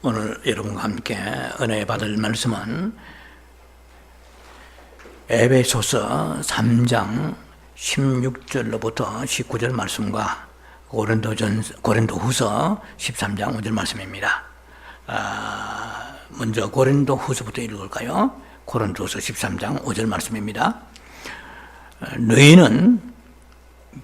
오늘 여러분과 함께 은혜 받을 말씀은 에베소서 3장 16절로부터 19절 말씀과 고린도후서 13장 5절 말씀입니다. 먼저 고린도후서부터 읽을까요? 고린도후서 13장 5절 말씀입니다. 너희는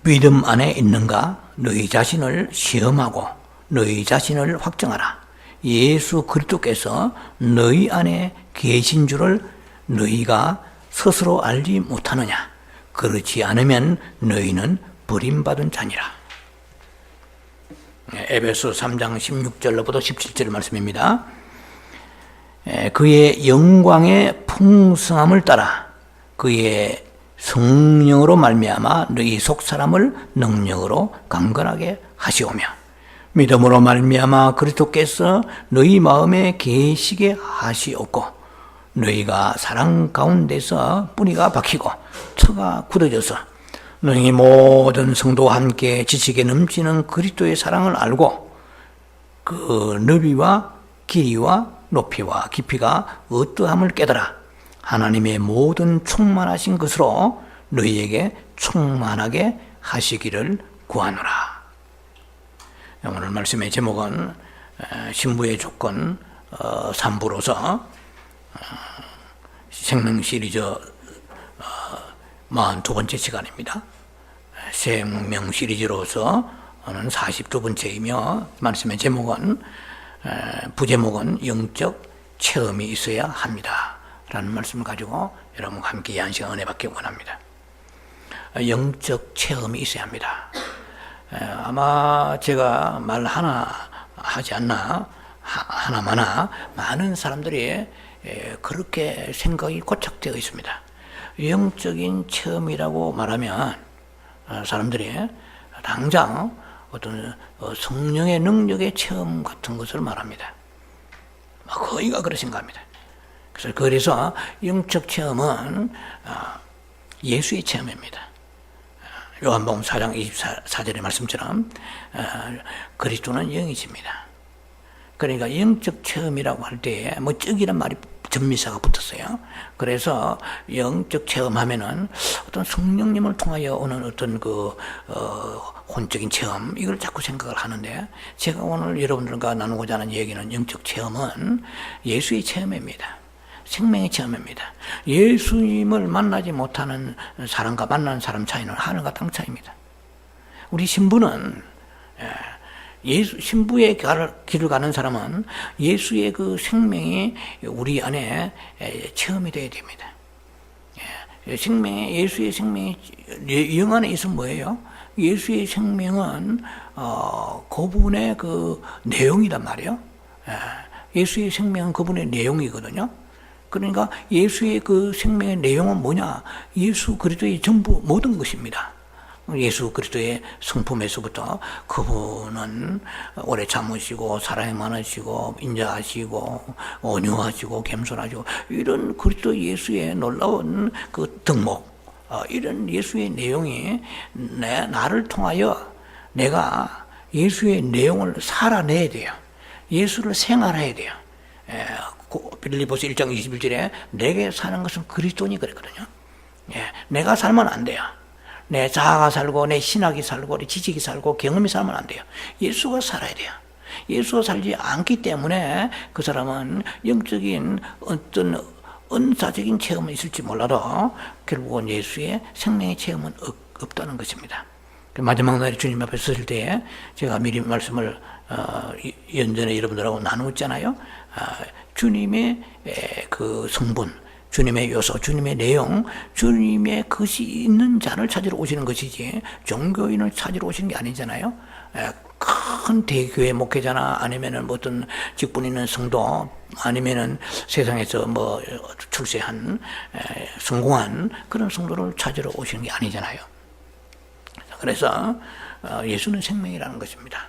믿음 안에 있는가? 너희 자신을 시험하고 너희 자신을 확정하라. 예수 그리스도께서 너희 안에 계신 줄을 너희가 스스로 알지 못하느냐? 그렇지 않으면 너희는 버림받은 자니라. 에베소 3장 16절로부터 17절 말씀입니다. 그의 영광의 풍성함을 따라 그의 성령으로 말미암아 너희 속사람을 능력으로 강건하게 하시오며 믿음으로 말미암아 그리스도께서 너희 마음에 계시게 하시옵고 너희가 사랑 가운데서 뿌리가 박히고 터가 굳어져서 너희 모든 성도와 함께 지식에 넘치는 그리스도의 사랑을 알고 그 너비와 길이와 높이와 깊이가 어떠함을 깨달아 하나님의 모든 충만하신 것으로 너희에게 충만하게 하시기를 구하노라. 오늘 말씀의 제목은 신부의 조건 3부로서 생명 시리즈 42번째 시간입니다. 생명 시리즈로서는 42번째이며 말씀의 제목은 부제목은 영적 체험이 있어야 합니다 라는 말씀을 가지고 여러분과 함께 이 한 시간 은혜 받기 원합니다. 영적 체험이 있어야 합니다. 아마 제가 말 하나 하지 않나 하나마나 많은 사람들이 그렇게 생각이 고착되어 있습니다. 영적인 체험이라고 말하면 사람들이 당장 어떤 성령의 능력의 체험 같은 것을 말합니다. 거의가 그렇게 생각합니다. 그래서 영적 체험은 예수의 체험입니다. 요한복음 4장 24절의 말씀처럼 그리스도는 영이십니다. 그러니까 영적 체험이라고 할 때에 뭐 적이란 말이 전미사가 붙었어요. 그래서 영적 체험하면은 어떤 성령님을 통하여 오는 어떤 혼적인 체험, 이걸 자꾸 생각을 하는데, 제가 오늘 여러분들과 나누고자 하는 얘기는 영적 체험은 예수의 체험입니다. 생명의 체험입니다. 예수님을 만나지 못하는 사람과 만나는 사람 차이는 하늘과 땅 차이입니다. 우리 신부는 신부의 길을 가는 사람은 예수의 그 생명이 우리 안에 체험이 되어야 됩니다. 예수의 생명이 영 안에 있으면 뭐예요? 예수의 생명은 그분의 그 내용이란 말이에요. 예수의 생명은 그분의 내용이거든요. 그러니까 예수의 그 생명의 내용은 뭐냐? 예수 그리스도의 전부 모든 것입니다. 예수 그리스도의 성품에서부터 그분은 오래 참으시고 사랑이 많으시고 인자하시고 온유하시고 겸손하시고 이런 그리스도 예수의 놀라운 그 덕목, 이런 예수의 내용이 나를 통하여 내가 예수의 내용을 살아내야 돼요. 예수를 생활해야 돼요. 빌립보서 1장 21절에 내게 사는 것은 그리스도니 그랬거든요. 내가 살면 안 돼요. 내 자아가 살고 내 신학이 살고 내 지식이 살고 경험이 살면 안 돼요. 예수가 살아야 돼요. 예수가 살지 않기 때문에 그 사람은 영적인 어떤 은사적인 체험은 있을지 몰라도 결국은 예수의 생명의 체험은 없다는 것입니다. 마지막 날에 주님 앞에 서실 때에 제가 미리 말씀을 연전에 여러분들하고 나누었잖아요. 주님의 그 성분, 주님의 요소, 주님의 내용, 주님의 것이 있는 자를 찾으러 오시는 것이지 종교인을 찾으러 오시는 게 아니잖아요. 큰 대교회 목회자나 아니면은 어떤 직분 있는 성도 아니면은 세상에서 뭐 출세한 성공한 그런 성도를 찾으러 오시는 게 아니잖아요. 그래서 예수는 생명이라는 것입니다.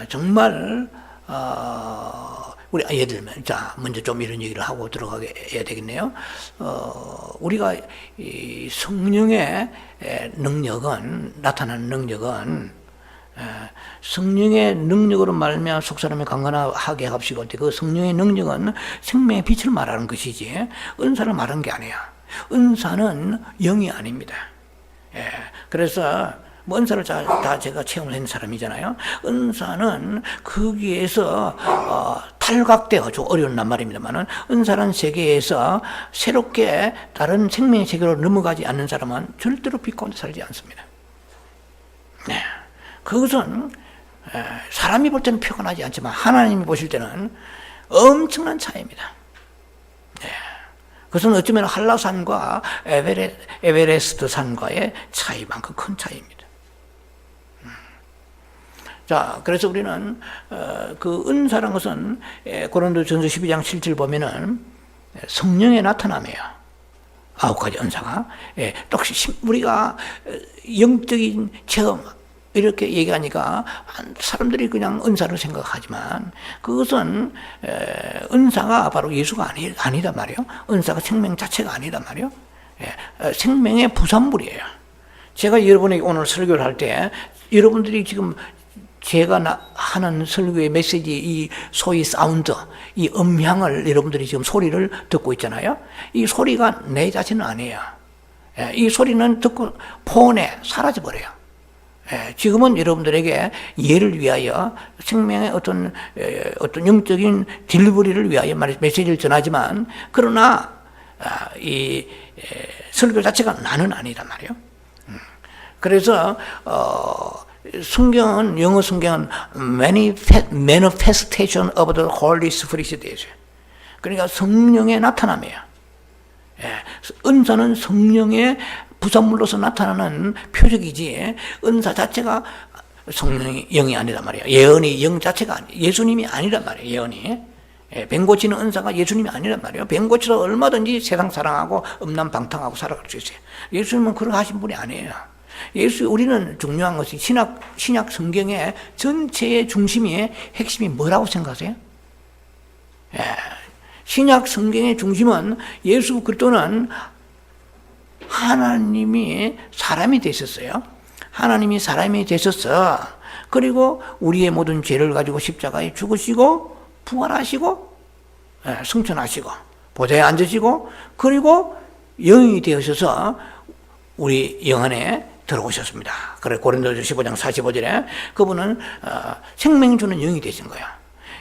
정말 우리 예를 들면, 자, 먼저 좀 이런 얘기를 하고 들어가게 해야 되겠네요. 우리가 이 성령의 능력은, 나타나는 능력은 성령의 능력으로 말미암아 속사람이 강건하게 합시고, 그 성령의 능력은 생명의 빛을 말하는 것이지 은사를 말하는 게 아니야. 은사는 영이 아닙니다. 그래서 뭐 은사를 다 제가 체험을 한 사람이잖아요. 은사는 거기에서 탈각되어 좀 어려운 말입니다만은, 은사라는 세계에서 새롭게 다른 생명의 세계로 넘어가지 않는 사람은 절대로 빛 가운데 살지 않습니다. 그것은 사람이 볼 때는 표현하지 않지만 하나님이 보실 때는 엄청난 차이입니다. 그것은 어쩌면 한라산과 에베레스트 산과의 차이만큼 큰 차이입니다. 자, 그래서 우리는 그 은사라는 것은 고린도전서 12장 7절 보면은 성령의 나타남이에요. 9가지 은사가. 또 우리가 영적인 체험 이렇게 얘기하니까 사람들이 그냥 은사를 생각하지만, 그것은 은사가 바로 예수가 아니다 말이에요. 은사가 생명 자체가 아니다 말이에요. 생명의 부산물이에요. 제가 여러분에게 오늘 설교를 할 때 여러분들이 지금 제가 하는 설교의 메시지, 이 소위 사운드, 이 음향을 여러분들이 지금 소리를 듣고 있잖아요. 이 소리가 내 자신은 아니에요. 이 소리는 듣고 폰에 사라져버려요. 지금은 여러분들에게 이해를 위하여 생명의 어떤 영적인 딜리버리를 위하여 메시지를 전하지만, 그러나 이 설교 자체가 나는 아니란 말이에요. 그래서 성경은, 영어 성경은 manifestation of the Holy Spirit 되죠. 그러니까 성령의 나타남이에요. 은사는 성령의 부산물로서 나타나는 표적이지, 은사 자체가 성령이 영이 아니란 말이에요. 예언이 영 자체가 예수님이 아니란 말이에요. 예언이. 병 고치는 은사가 예수님이 아니란 말이에요. 병 고쳐서 얼마든지 세상 사랑하고 음란방탕하고 살아갈 수 있어요. 예수님은 그렇게 하신 분이 아니에요. 우리는 중요한 것이 신약 성경의 전체의 중심이, 핵심이 뭐라고 생각하세요? 신약 성경의 중심은 예수 그리스도는 하나님이 사람이 되셨어요. 하나님이 사람이 되셔서, 그리고 우리의 모든 죄를 가지고 십자가에 죽으시고 부활하시고 승천하시고 보좌에 앉으시고, 그리고 영이 되셔서 우리 영 안에 들어오셨습니다. 그래 고린도전서 15장 45절에 그분은 생명 주는 영이 되신 거예요.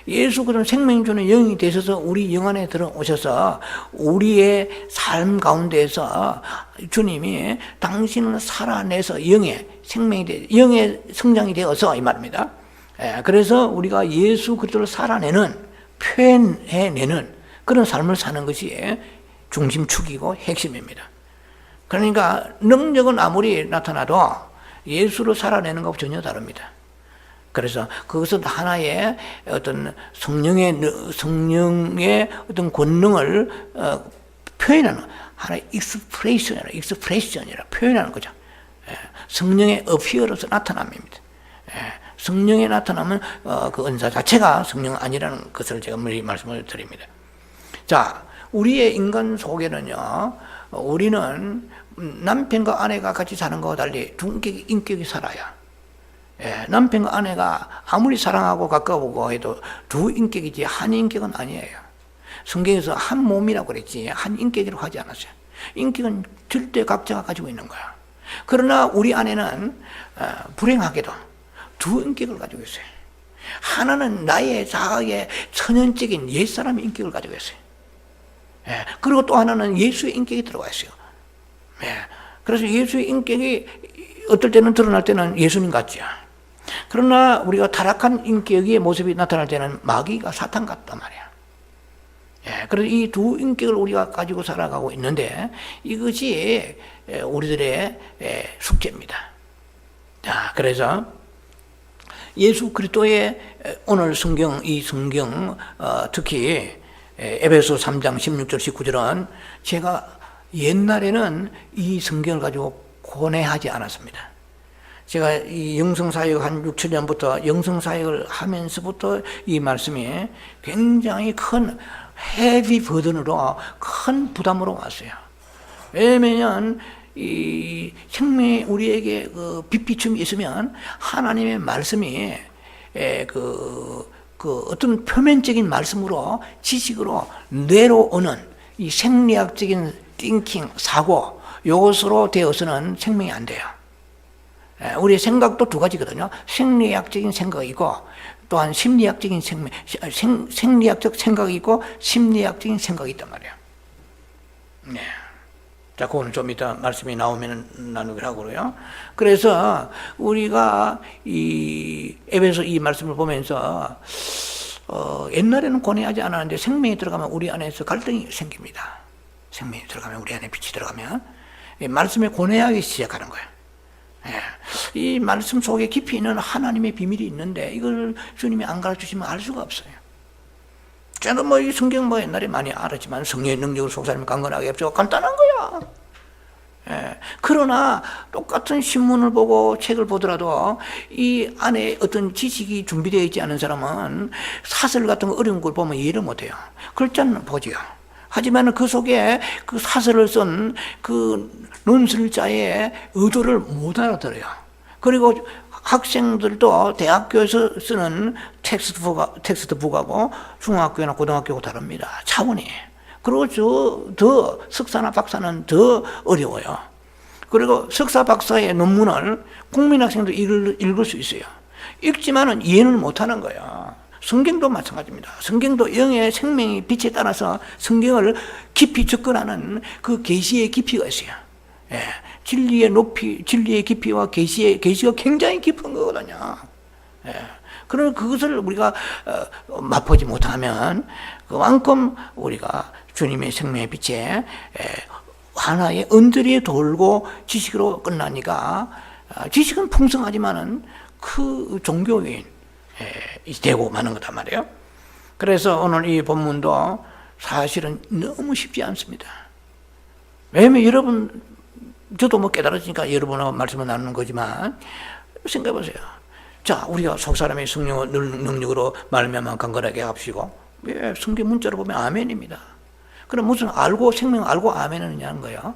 예수 그런 생명 주는 영이 되셔서 우리 영 안에 들어오셔서 우리의 삶 가운데에서 주님이 당신을 살아내서 영의 생명이 영의 성장이 되어서, 이 말입니다. 그래서 우리가 예수 그리스도를 살아내는, 표현해내는 그런 삶을 사는 것이 중심축이고 핵심입니다. 그러니까 능력은 아무리 나타나도 예수로 살아내는 것과 전혀 다릅니다. 그래서 그것은 하나의 어떤 성령의 어떤 권능을 표현하는 하나의 익스프레션이라 표현하는 거죠. 성령의 어피어로서 나타남입니다. 성령의 나타나면 그 은사 자체가 성령 아니라는 것을 제가 미리 말씀을 드립니다. 자, 우리의 인간 속에는요, 우리는 남편과 아내가 같이 사는 것과 달리 두 인격이 살아요. 남편과 아내가 아무리 사랑하고 가까우고 해도 두 인격이지 한 인격은 아니에요. 성경에서 한 몸이라고 그랬지 한 인격이라고 하지 않았어요. 인격은 절대 각자가 가지고 있는 거야. 그러나 우리 아내는 불행하게도 두 인격을 가지고 있어요. 하나는 나의 자아의 천연적인 옛사람의 인격을 가지고 있어요. 그리고 또 하나는 예수의 인격이 들어가 있어요. 그래서 예수의 인격이 어떨 때는 드러날 때는 예수님 같죠. 그러나 우리가 타락한 인격의 모습이 나타날 때는 마귀가 사탄 같단 말이야. 그래서 이 두 인격을 우리가 가지고 살아가고 있는데, 이것이 우리들의 숙제입니다. 자, 그래서 예수 그리스도의 오늘 성경, 이 성경 특히 에베소 3장 16절 19절은 제가 옛날에는 이 성경을 가지고 고뇌하지 않았습니다. 제가 이 영성사역 한 6, 7년부터 영성사역을 하면서부터 이 말씀이 굉장히 큰 헤비 버든으로, 큰 부담으로 왔어요. 왜냐면 이 생명이 우리에게 그 빛비춤이 있으면 하나님의 말씀이 그 어떤 표면적인 말씀으로 지식으로 뇌로 오는 이 생리학적인 띵킹 사고 이것으로 되어서는 생명이 안 돼요. 우리의 생각도 두 가지거든요. 생리학적인 생각이 있고 또한 심리학적인 생리학적 생각이 있고 심리학적인 생각이 있단 말이에요. 네. 자, 그거는 좀 이따 말씀이 나오면 나누기로 하고요. 그래서 우리가 이 에베소 이 말씀을 보면서 옛날에는 고뇌하지 않았는데 생명이 들어가면 우리 안에서 갈등이 생깁니다. 생명이 들어가면 우리 안에 빛이 들어가면 이 말씀에 고뇌하기 시작하는 거예요. 이 말씀 속에 깊이 있는 하나님의 비밀이 있는데 이걸 주님이 안 가르치시면 알 수가 없어요. 저는 이 성경 옛날에 많이 알았지만 성령의 능력으로 속사람이 강건하게 없죠. 간단한 거야. 그러나 똑같은 신문을 보고 책을 보더라도 이 안에 어떤 지식이 준비되어 있지 않은 사람은 사설 같은 거 어려운 걸 보면 이해를 못해요. 글자는 보지요. 하지만 그 속에 그 사설을 쓴 그 논술자의 의도를 못 알아들어요. 그리고 학생들도 대학교에서 쓰는 텍스트북하고 중학교나 고등학교하고 다릅니다. 차원이. 그리고 더 석사나 박사는 더 어려워요. 그리고 석사 박사의 논문을 국민학생도 읽을 수 있어요. 읽지만은 이해는 못하는 거예요. 성경도 마찬가지입니다. 성경도 영의 생명의 빛에 따라서 성경을 깊이 접근하는 그 계시의 깊이가 있어요. 진리의 높이, 진리의 깊이와 계시가 굉장히 깊은 거거든요. 그러나 그것을 우리가 맛보지 못하면 그만큼 우리가 주님의 생명의 빛에 하나의 언저리에 돌고 지식으로 끝나니까 지식은 풍성하지만은 그 종교인 되고 마는 거단 말이에요. 그래서 오늘 이 본문도 사실은 너무 쉽지 않습니다. 왜냐면 여러분, 저도 깨달아지니까 여러분하고 말씀을 나누는 거지만 생각해 보세요. 자, 우리가 속사람의 성령 능력으로 말미암아 강건하게 합시고, 성경 문자로 보면 아멘입니다. 그럼 무슨 생명 알고 아멘 하느냐는 거예요.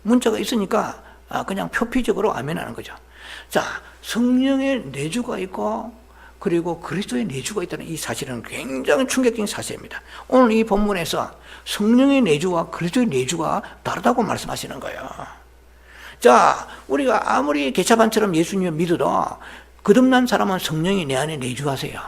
문자가 있으니까 그냥 표피적으로 아멘 하는 거죠. 자, 성령의 내주가 있고 그리고 그리스도의 내주가 있다는 이 사실은 굉장히 충격적인 사실입니다. 오늘 이 본문에서 성령의 내주와 그리스도의 내주가 다르다고 말씀하시는 거예요. 자, 우리가 아무리 개차반처럼 예수님을 믿어도 거듭난 사람은 성령이 내 안에 내주하세요.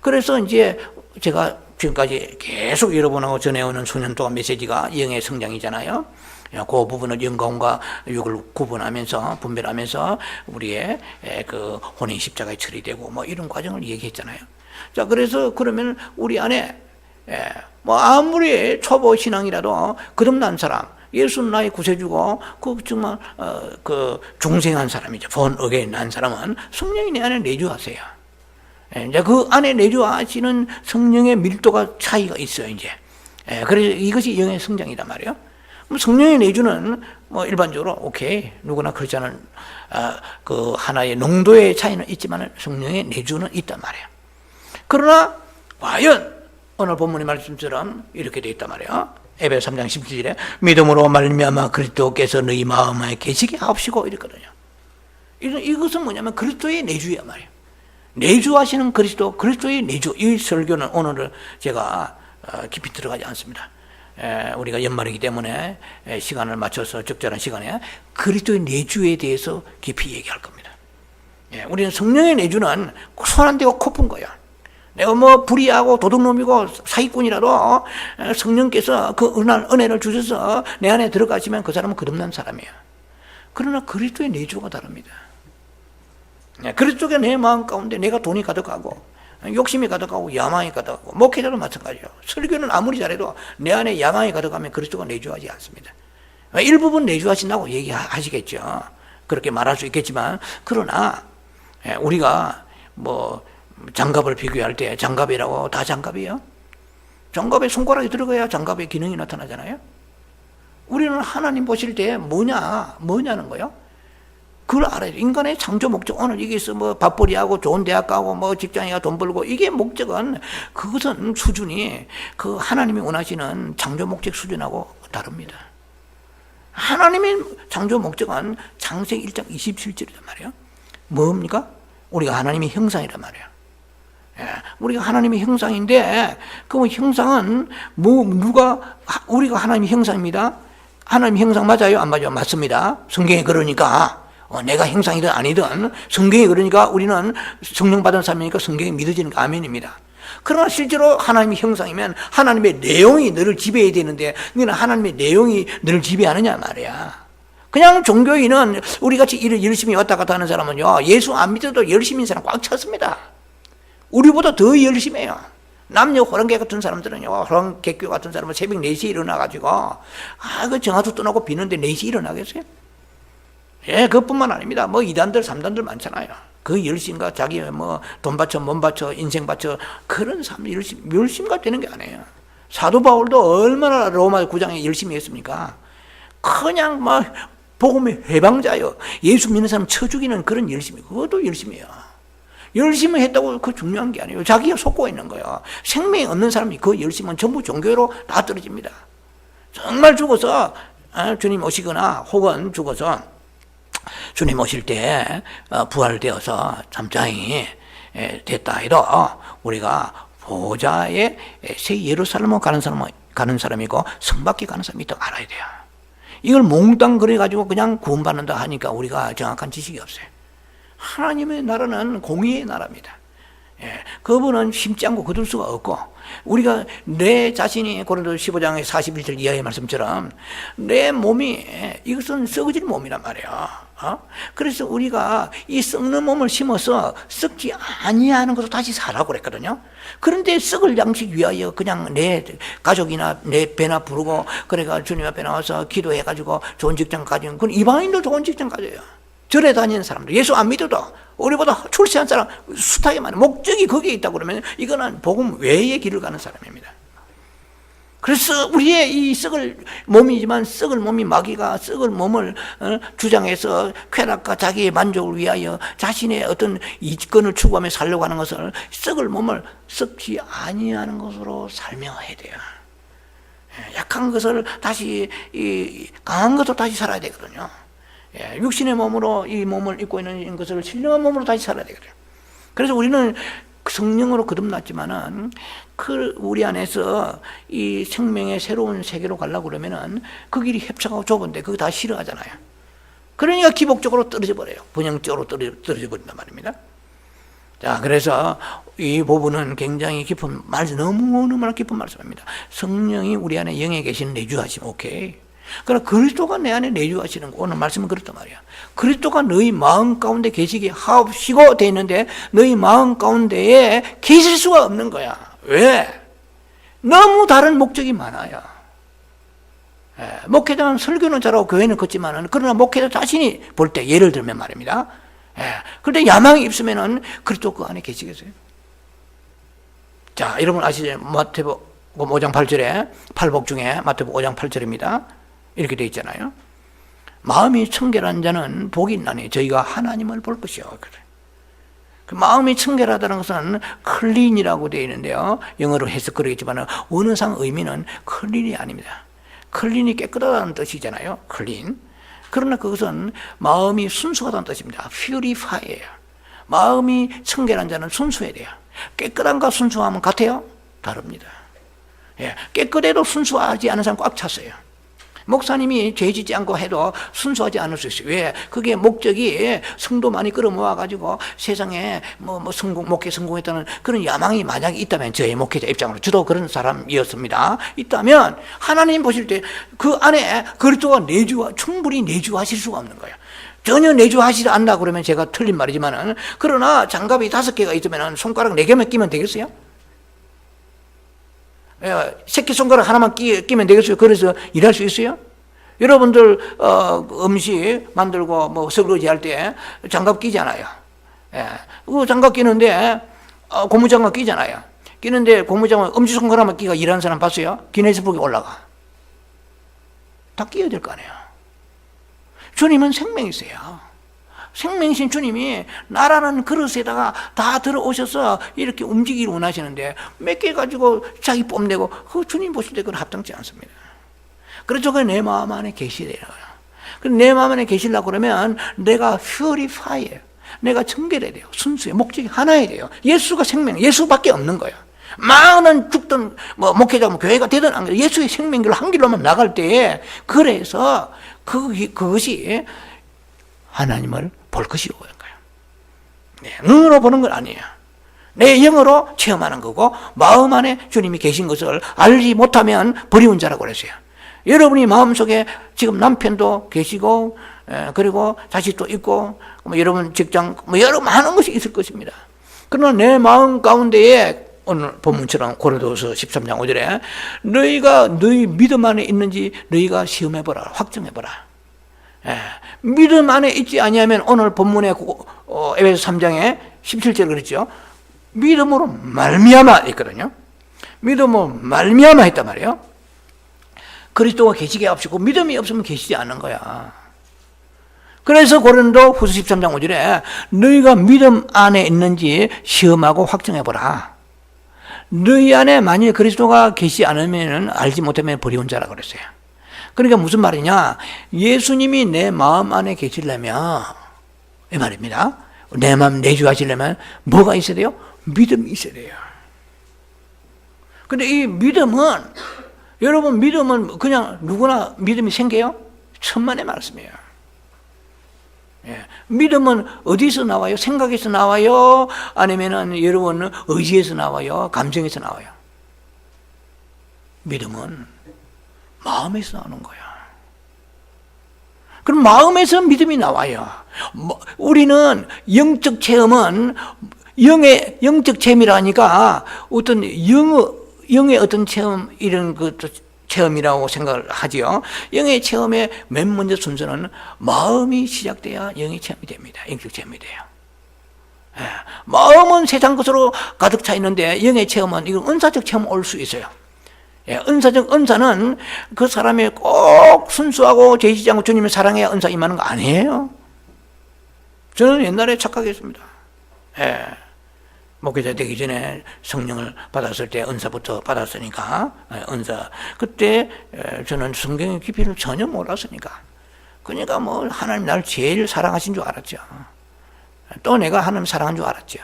그래서 이제 제가 지금까지 계속 여러분하고 전해오는 수년 동안 메시지가 영의 성장이잖아요. 그 부분을 영광과 육을 구분하면서 분별하면서 우리의 그 혼인 십자가에 처리되고 이런 과정을 얘기했잖아요. 자, 그래서 그러면 우리 안에 아무리 초보 신앙이라도 거듭난 사람, 예수는 나의 구세주고 그 정말 그 중생한 사람이죠. 본 어게인 난 사람은 성령이 내 안에 내주하세요. 이제 그 안에 내주하시는 성령의 밀도가 차이가 있어요. 이제 그래서 이것이 영의 성장이란 말이에요. 성령의 내주는 일반적으로 오케이 누구나 그렇지 않은 그 하나의 농도의 차이는 있지만 성령의 내주는 있단 말이에요. 그러나 과연 오늘 본문의 말씀처럼 이렇게 되어 있단 말이에요. 에베소 3장 17절에 믿음으로 말미암아 그리스도께서 너희 마음에 계시게 하옵시고 이랬거든요. 이것은 뭐냐면 그리스도의 내주야 말이에요. 내주하시는 그리스도의 내주. 이 설교는 오늘 제가 깊이 들어가지 않습니다. 우리가 연말이기 때문에 시간을 맞춰서 적절한 시간에 그리스도의 내주에 대해서 깊이 얘기할 겁니다. 우리는 성령의 내주는 손 안 대고 코푼 거야. 내가 불의하고 도둑놈이고 사기꾼이라도 성령께서 그 은혜를 주셔서 내 안에 들어가시면 그 사람은 거듭난 사람이에요. 그러나 그리스도의 내주가 다릅니다. 그리스도의 내 마음 가운데 내가 돈이 가득하고 욕심이 가득하고 야망이 가득하고 목회자도 마찬가지예요. 설교는 아무리 잘해도 내 안에 야망이 가득하면 그리스도가 내주하지 않습니다. 일부분 내주하신다고 얘기하시겠죠. 그렇게 말할 수 있겠지만 그러나 우리가 장갑을 비교할 때 장갑이라고 다 장갑이에요. 장갑에 손가락이 들어가야 장갑의 기능이 나타나잖아요. 우리는 하나님 보실 때 뭐냐는 거예요. 그걸 알아야 돼. 인간의 창조 목적, 오늘 이게 있어, 밥벌이하고 좋은 대학 가고, 직장에 돈 벌고, 이게 목적은, 그것은 수준이 그 하나님이 원하시는 창조 목적 수준하고 다릅니다. 하나님의 창조 목적은 창세기 1장 27절이란 말이에요. 뭡니까? 우리가 하나님의 형상이란 말이에요. 예, 우리가 하나님의 형상인데, 그 형상은 우리가 하나님의 형상입니다. 하나님의 형상 맞아요? 안 맞아요? 맞습니다. 성경에 그러니까 내가 형상이든 아니든 성경에 그러니까 우리는 성령 받은 사람이니까 성경에 믿어지는 게 아멘입니다. 그러나 실제로 하나님의 형상이면 하나님의 내용이 너를 지배해야 되는데 너는 하나님의 내용이 너를 지배하느냐 말이야. 그냥 종교인은 우리같이 일을 열심히 왔다 갔다 하는 사람은요, 예수 안 믿어도 열심히 사람 꽉 찼습니다. 우리보다 더 열심히 해요. 남녀 호랑개 같은 사람들은요, 호랑개교 같은 사람은 새벽 4시에 일어나가지고 그 정화도 떠나고 비는데 4시에 일어나겠어요? 예, 그것뿐만 아닙니다. 뭐 2단들 3단들 많잖아요. 그 열심과 자기 뭐 돈 바쳐 몸 바쳐 인생 바쳐 그런 사람 열심가 되는 게 아니에요. 사도 바울도 얼마나 로마 구장에 열심히 했습니까? 그냥 막 복음의 해방자요, 예수 믿는 사람 쳐 죽이는 그런 열심이, 그것도 열심히 해요. 열심히 했다고 그 중요한 게 아니에요. 자기가 속고 있는 거예요. 생명이 없는 사람이 그 열심은 전부 종교로 다 떨어집니다. 정말 죽어서 주님 오시거나 혹은 죽어서 주님 오실 때 부활되어서 잠잠히 됐다 해도 우리가 보좌에 새 예루살렘으로 가는 사람이고 성밖에 가는 사람이 있다고 알아야 돼요. 이걸 몽땅 그래가지고 그냥 구원받는다 하니까 우리가 정확한 지식이 없어요. 하나님의 나라는 공의의 나라입니다. 예, 그분은 심지 않고 거둘 수가 없고, 우리가 내 자신이 고린도 15장의 41절 이하의 말씀처럼 내 몸이 이것은 썩어질 몸이란 말이에요. 그래서 우리가 이 썩는 몸을 심어서 썩지 아니하는 것으로 다시 살라고 그랬거든요. 그런데 썩을 양식 위하여 그냥 내 가족이나 내 배나 부르고 그래가 주님 앞에 나와서 기도해가지고 좋은 직장 가지는, 그건 이방인도 좋은 직장 가져요. 절에 다니는 사람들, 예수 안 믿어도 우리보다 출세한 사람 숱하게 많아요. 목적이 거기에 있다고 그러면 이거는 복음 외의 길을 가는 사람입니다. 그래서 우리의 이 썩을 몸이지만 썩을 몸이 마귀가 썩을 몸을 주장해서 쾌락과 자기의 만족을 위하여 자신의 어떤 이권을 추구하며 살려고 하는 것을, 썩을 몸을 썩지 아니하는 것으로 설명해야 돼요. 약한 것을 다시 강한 것으로 다시 살아야 되거든요. 육신의 몸으로 이 몸을 입고 있는 것을 신령한 몸으로 다시 살아야 되거든요. 그래서 우리는 성령으로 거듭났지만은 우리 안에서 이 생명의 새로운 세계로 가려고 그러면은 그 길이 협착하고 좁은데 그거 다 싫어하잖아요. 그러니까 기복적으로 떨어져 버려요. 분영적으로 떨어져 버린단 말입니다. 자, 그래서 이 부분은 굉장히 깊은 너무너무 깊은 말씀입니다. 성령이 우리 안에 영에 계신 내주하심, 오케이. 그러나 그리스도가 내 안에 내주하시는 거, 오늘 말씀은 그렇단 말이야. 그리스도가 너희 마음 가운데 계시게 하옵시고 돼 있는데 너희 마음 가운데에 계실 수가 없는 거야. 왜? 너무 다른 목적이 많아요. 목회자는 설교는 잘하고 교회는 걷지만은, 그러나 목회자 자신이 볼 때, 예를 들면 말입니다. 그런데 야망이 있으면은 그리스도 그 안에 계시겠어요? 자, 여러분 아시죠? 마태복음 5장 8절에 팔복 중에 마태복음 5장 8절입니다. 이렇게 되어 있잖아요. 마음이 청결한 자는 복이 있나니 저희가 하나님을 볼 것이요. 그 마음이 청결하다는 것은 클린이라고 되어 있는데요. 영어로 해석 그러겠지만 원어상 의미는 클린이 아닙니다. 클린이 깨끗하다는 뜻이잖아요. 클린. 그러나 그것은 마음이 순수하다는 뜻입니다. purify예요. 마음이 청결한 자는 순수해야 돼요. 깨끗함과 순수함은 같아요? 다릅니다. 깨끗해도 순수하지 않은 사람 꽉 찼어요. 목사님이 죄 짓지 않고 해도 순수하지 않을 수 있어요. 왜? 그게 목적이 성도 많이 끌어모아가지고 세상에 목회 성공했다는 그런 야망이 만약에 있다면, 저의 목회자 입장으로 저도 그런 사람이었습니다. 있다면 하나님 보실 때 그 안에 그리스도가 충분히 내주하실 수가 없는 거예요. 전혀 내주하시지 않나 그러면 제가 틀린 말이지만은, 그러나 장갑이 5개가 있으면 손가락 4개만 끼면 되겠어요? 새끼손가락 하나만 끼면 되겠어요? 그래서 일할 수 있어요? 여러분들 음식 만들고 설거지 할 때 장갑 끼잖아요. 그 장갑 끼는데 고무장갑 끼잖아요. 끼는데 고무장갑 엄지손가락만 끼가 일하는 사람 봤어요? 기네스북에 올라가. 다 끼어야 될 거 아니에요. 주님은 생명이세요. 생명이신 주님이 나라는 그릇에다가 다 들어오셔서 이렇게 움직이기를 원하시는데 몇 개 가지고 자기 뽐내고 그 주님 보실 때 그건 합당치 않습니다. 그래서 내 마음 안에 계시래요. 내 마음 안에 계시려고 그러면 내가 purify예요. 내가 정결해야 돼요. 순수해. 목적이 하나야 돼요. 예수가 생명, 예수밖에 없는 거야. 많은 죽든 목회자면 교회가 되든 안 되든 예수의 생명길로 한 길로만 나갈 때, 그래서 그것이 하나님을 볼 것이요 그런 거예요. 네, 눈으로 보는 건 아니에요. 내 영으로 체험하는 거고, 마음 안에 주님이 계신 것을 알지 못하면 버리운 자라고 그랬어요. 여러분이 마음속에 지금 남편도 계시고, 그리고 자식도 있고, 여러분 직장, 여러 많은 것이 있을 것입니다. 그러나 내 마음 가운데에 오늘 본문처럼 고린도서 13장 5절에 너희가 너희 믿음 안에 있는지 너희가 시험해보라, 확정해보라. 믿음 안에 있지 아니하면 오늘 본문에 에베소 3장에 17절 그랬죠. 믿음으로 말미암아 있거든요. 믿음으로 말미암아 했단 말이에요. 그리스도가 계시게 없이고 믿음이 없으면 계시지 않는 거야. 그래서 고린도 후서 13장 5절에 너희가 믿음 안에 있는지 시험하고 확정해보라. 너희 안에 만일 그리스도가 계시지 않으면 알지 못하면 버리운 자라 그랬어요. 그러니까 무슨 말이냐, 예수님이 내 마음 안에 계시려면 이 말입니다. 내 마음 내주하시려면 뭐가 있어야 돼요? 믿음이 있어야 돼요. 근데 이 믿음은, 여러분 믿음은 그냥 누구나 믿음이 생겨요? 천만의 말씀이에요. 믿음은 어디서 나와요? 생각에서 나와요? 아니면은 여러분은 의지에서 나와요? 감정에서 나와요? 믿음은 마음에서 나오는 거야. 그럼 마음에서 믿음이 나와요. 우리는 영적 체험은 영적 체험이라니까 어떤 영의 어떤 체험, 이런 체험이라고 생각을 하지요. 영의 체험의 맨 먼저 순서는 마음이 시작돼야 영의 체험이 됩니다. 영적 체험이 돼요. 마음은 세상 것으로 가득 차 있는데 영의 체험은 이건 은사적 체험 올 수 있어요. 은사는 그 사람이 꼭 순수하고 죄지지 않고 주님을 사랑해야 은사 임하는 거 아니에요. 저는 옛날에 착각했습니다. 목회자 되기 전에 성령을 받았을 때 은사부터 받았으니까, 은사. 그때 저는 성경의 깊이를 전혀 몰랐으니까. 그러니까 하나님 나를 제일 사랑하신 줄 알았죠. 또 내가 하나님 사랑한 줄 알았죠.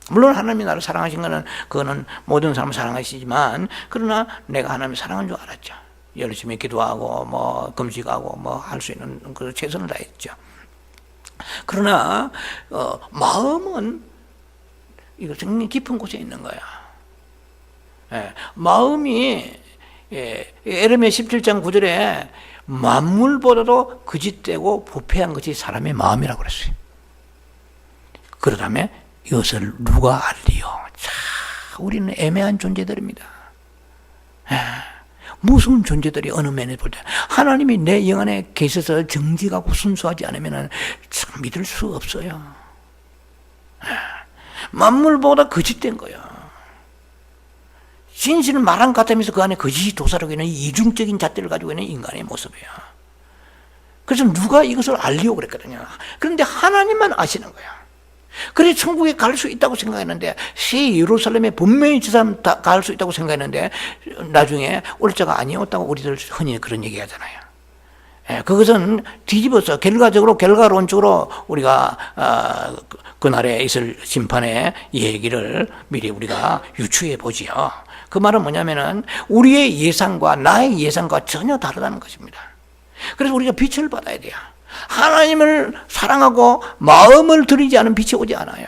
물론 하나님이 나를 사랑하신 거는, 그거는 모든 사람을 사랑하시지만, 그러나 내가 하나님을 사랑한 줄 알았죠. 열심히 기도하고, 금식하고, 할 수 있는 그 최선을 다했죠. 그러나, 마음은 이거 굉장히 깊은 곳에 있는 거야. 마음이, 에레미야 17장 9절에 만물보다도 거짓되고 부패한 것이 사람의 마음이라고 그랬어요. 그러다음에 이것을 누가 알리요? 우리는 애매한 존재들입니다. 무슨 존재들이 어느 면에 볼 때 하나님이 내 영 안에 계셔서 정직하고 순수하지 않으면 참 믿을 수 없어요. 만물보다 거짓된 거야. 진실은 말 안 같으면서 그 안에 거짓이 도사하고 있는 이중적인 잣대를 가지고 있는 인간의 모습이야. 그래서 누가 이것을 알리려고 그랬거든요. 그런데 하나님만 아시는 거야. 그래서 천국에 갈 수 있다고 생각했는데, 새 예루살렘에 분명히 저 사람 다 갈 수 있다고 생각했는데, 나중에 올 자가 아니었다고 우리들 흔히 그런 얘기 하잖아요. 그것은 뒤집어서 결과론적으로 우리가 그날에 있을 심판의 얘기를 미리 우리가 유추해 보지요. 그 말은 뭐냐면은 우리의 예상과 나의 예상과 전혀 다르다는 것입니다. 그래서 우리가 빛을 받아야 돼요. 하나님을 사랑하고 마음을 들이지 않은 빛이 오지 않아요.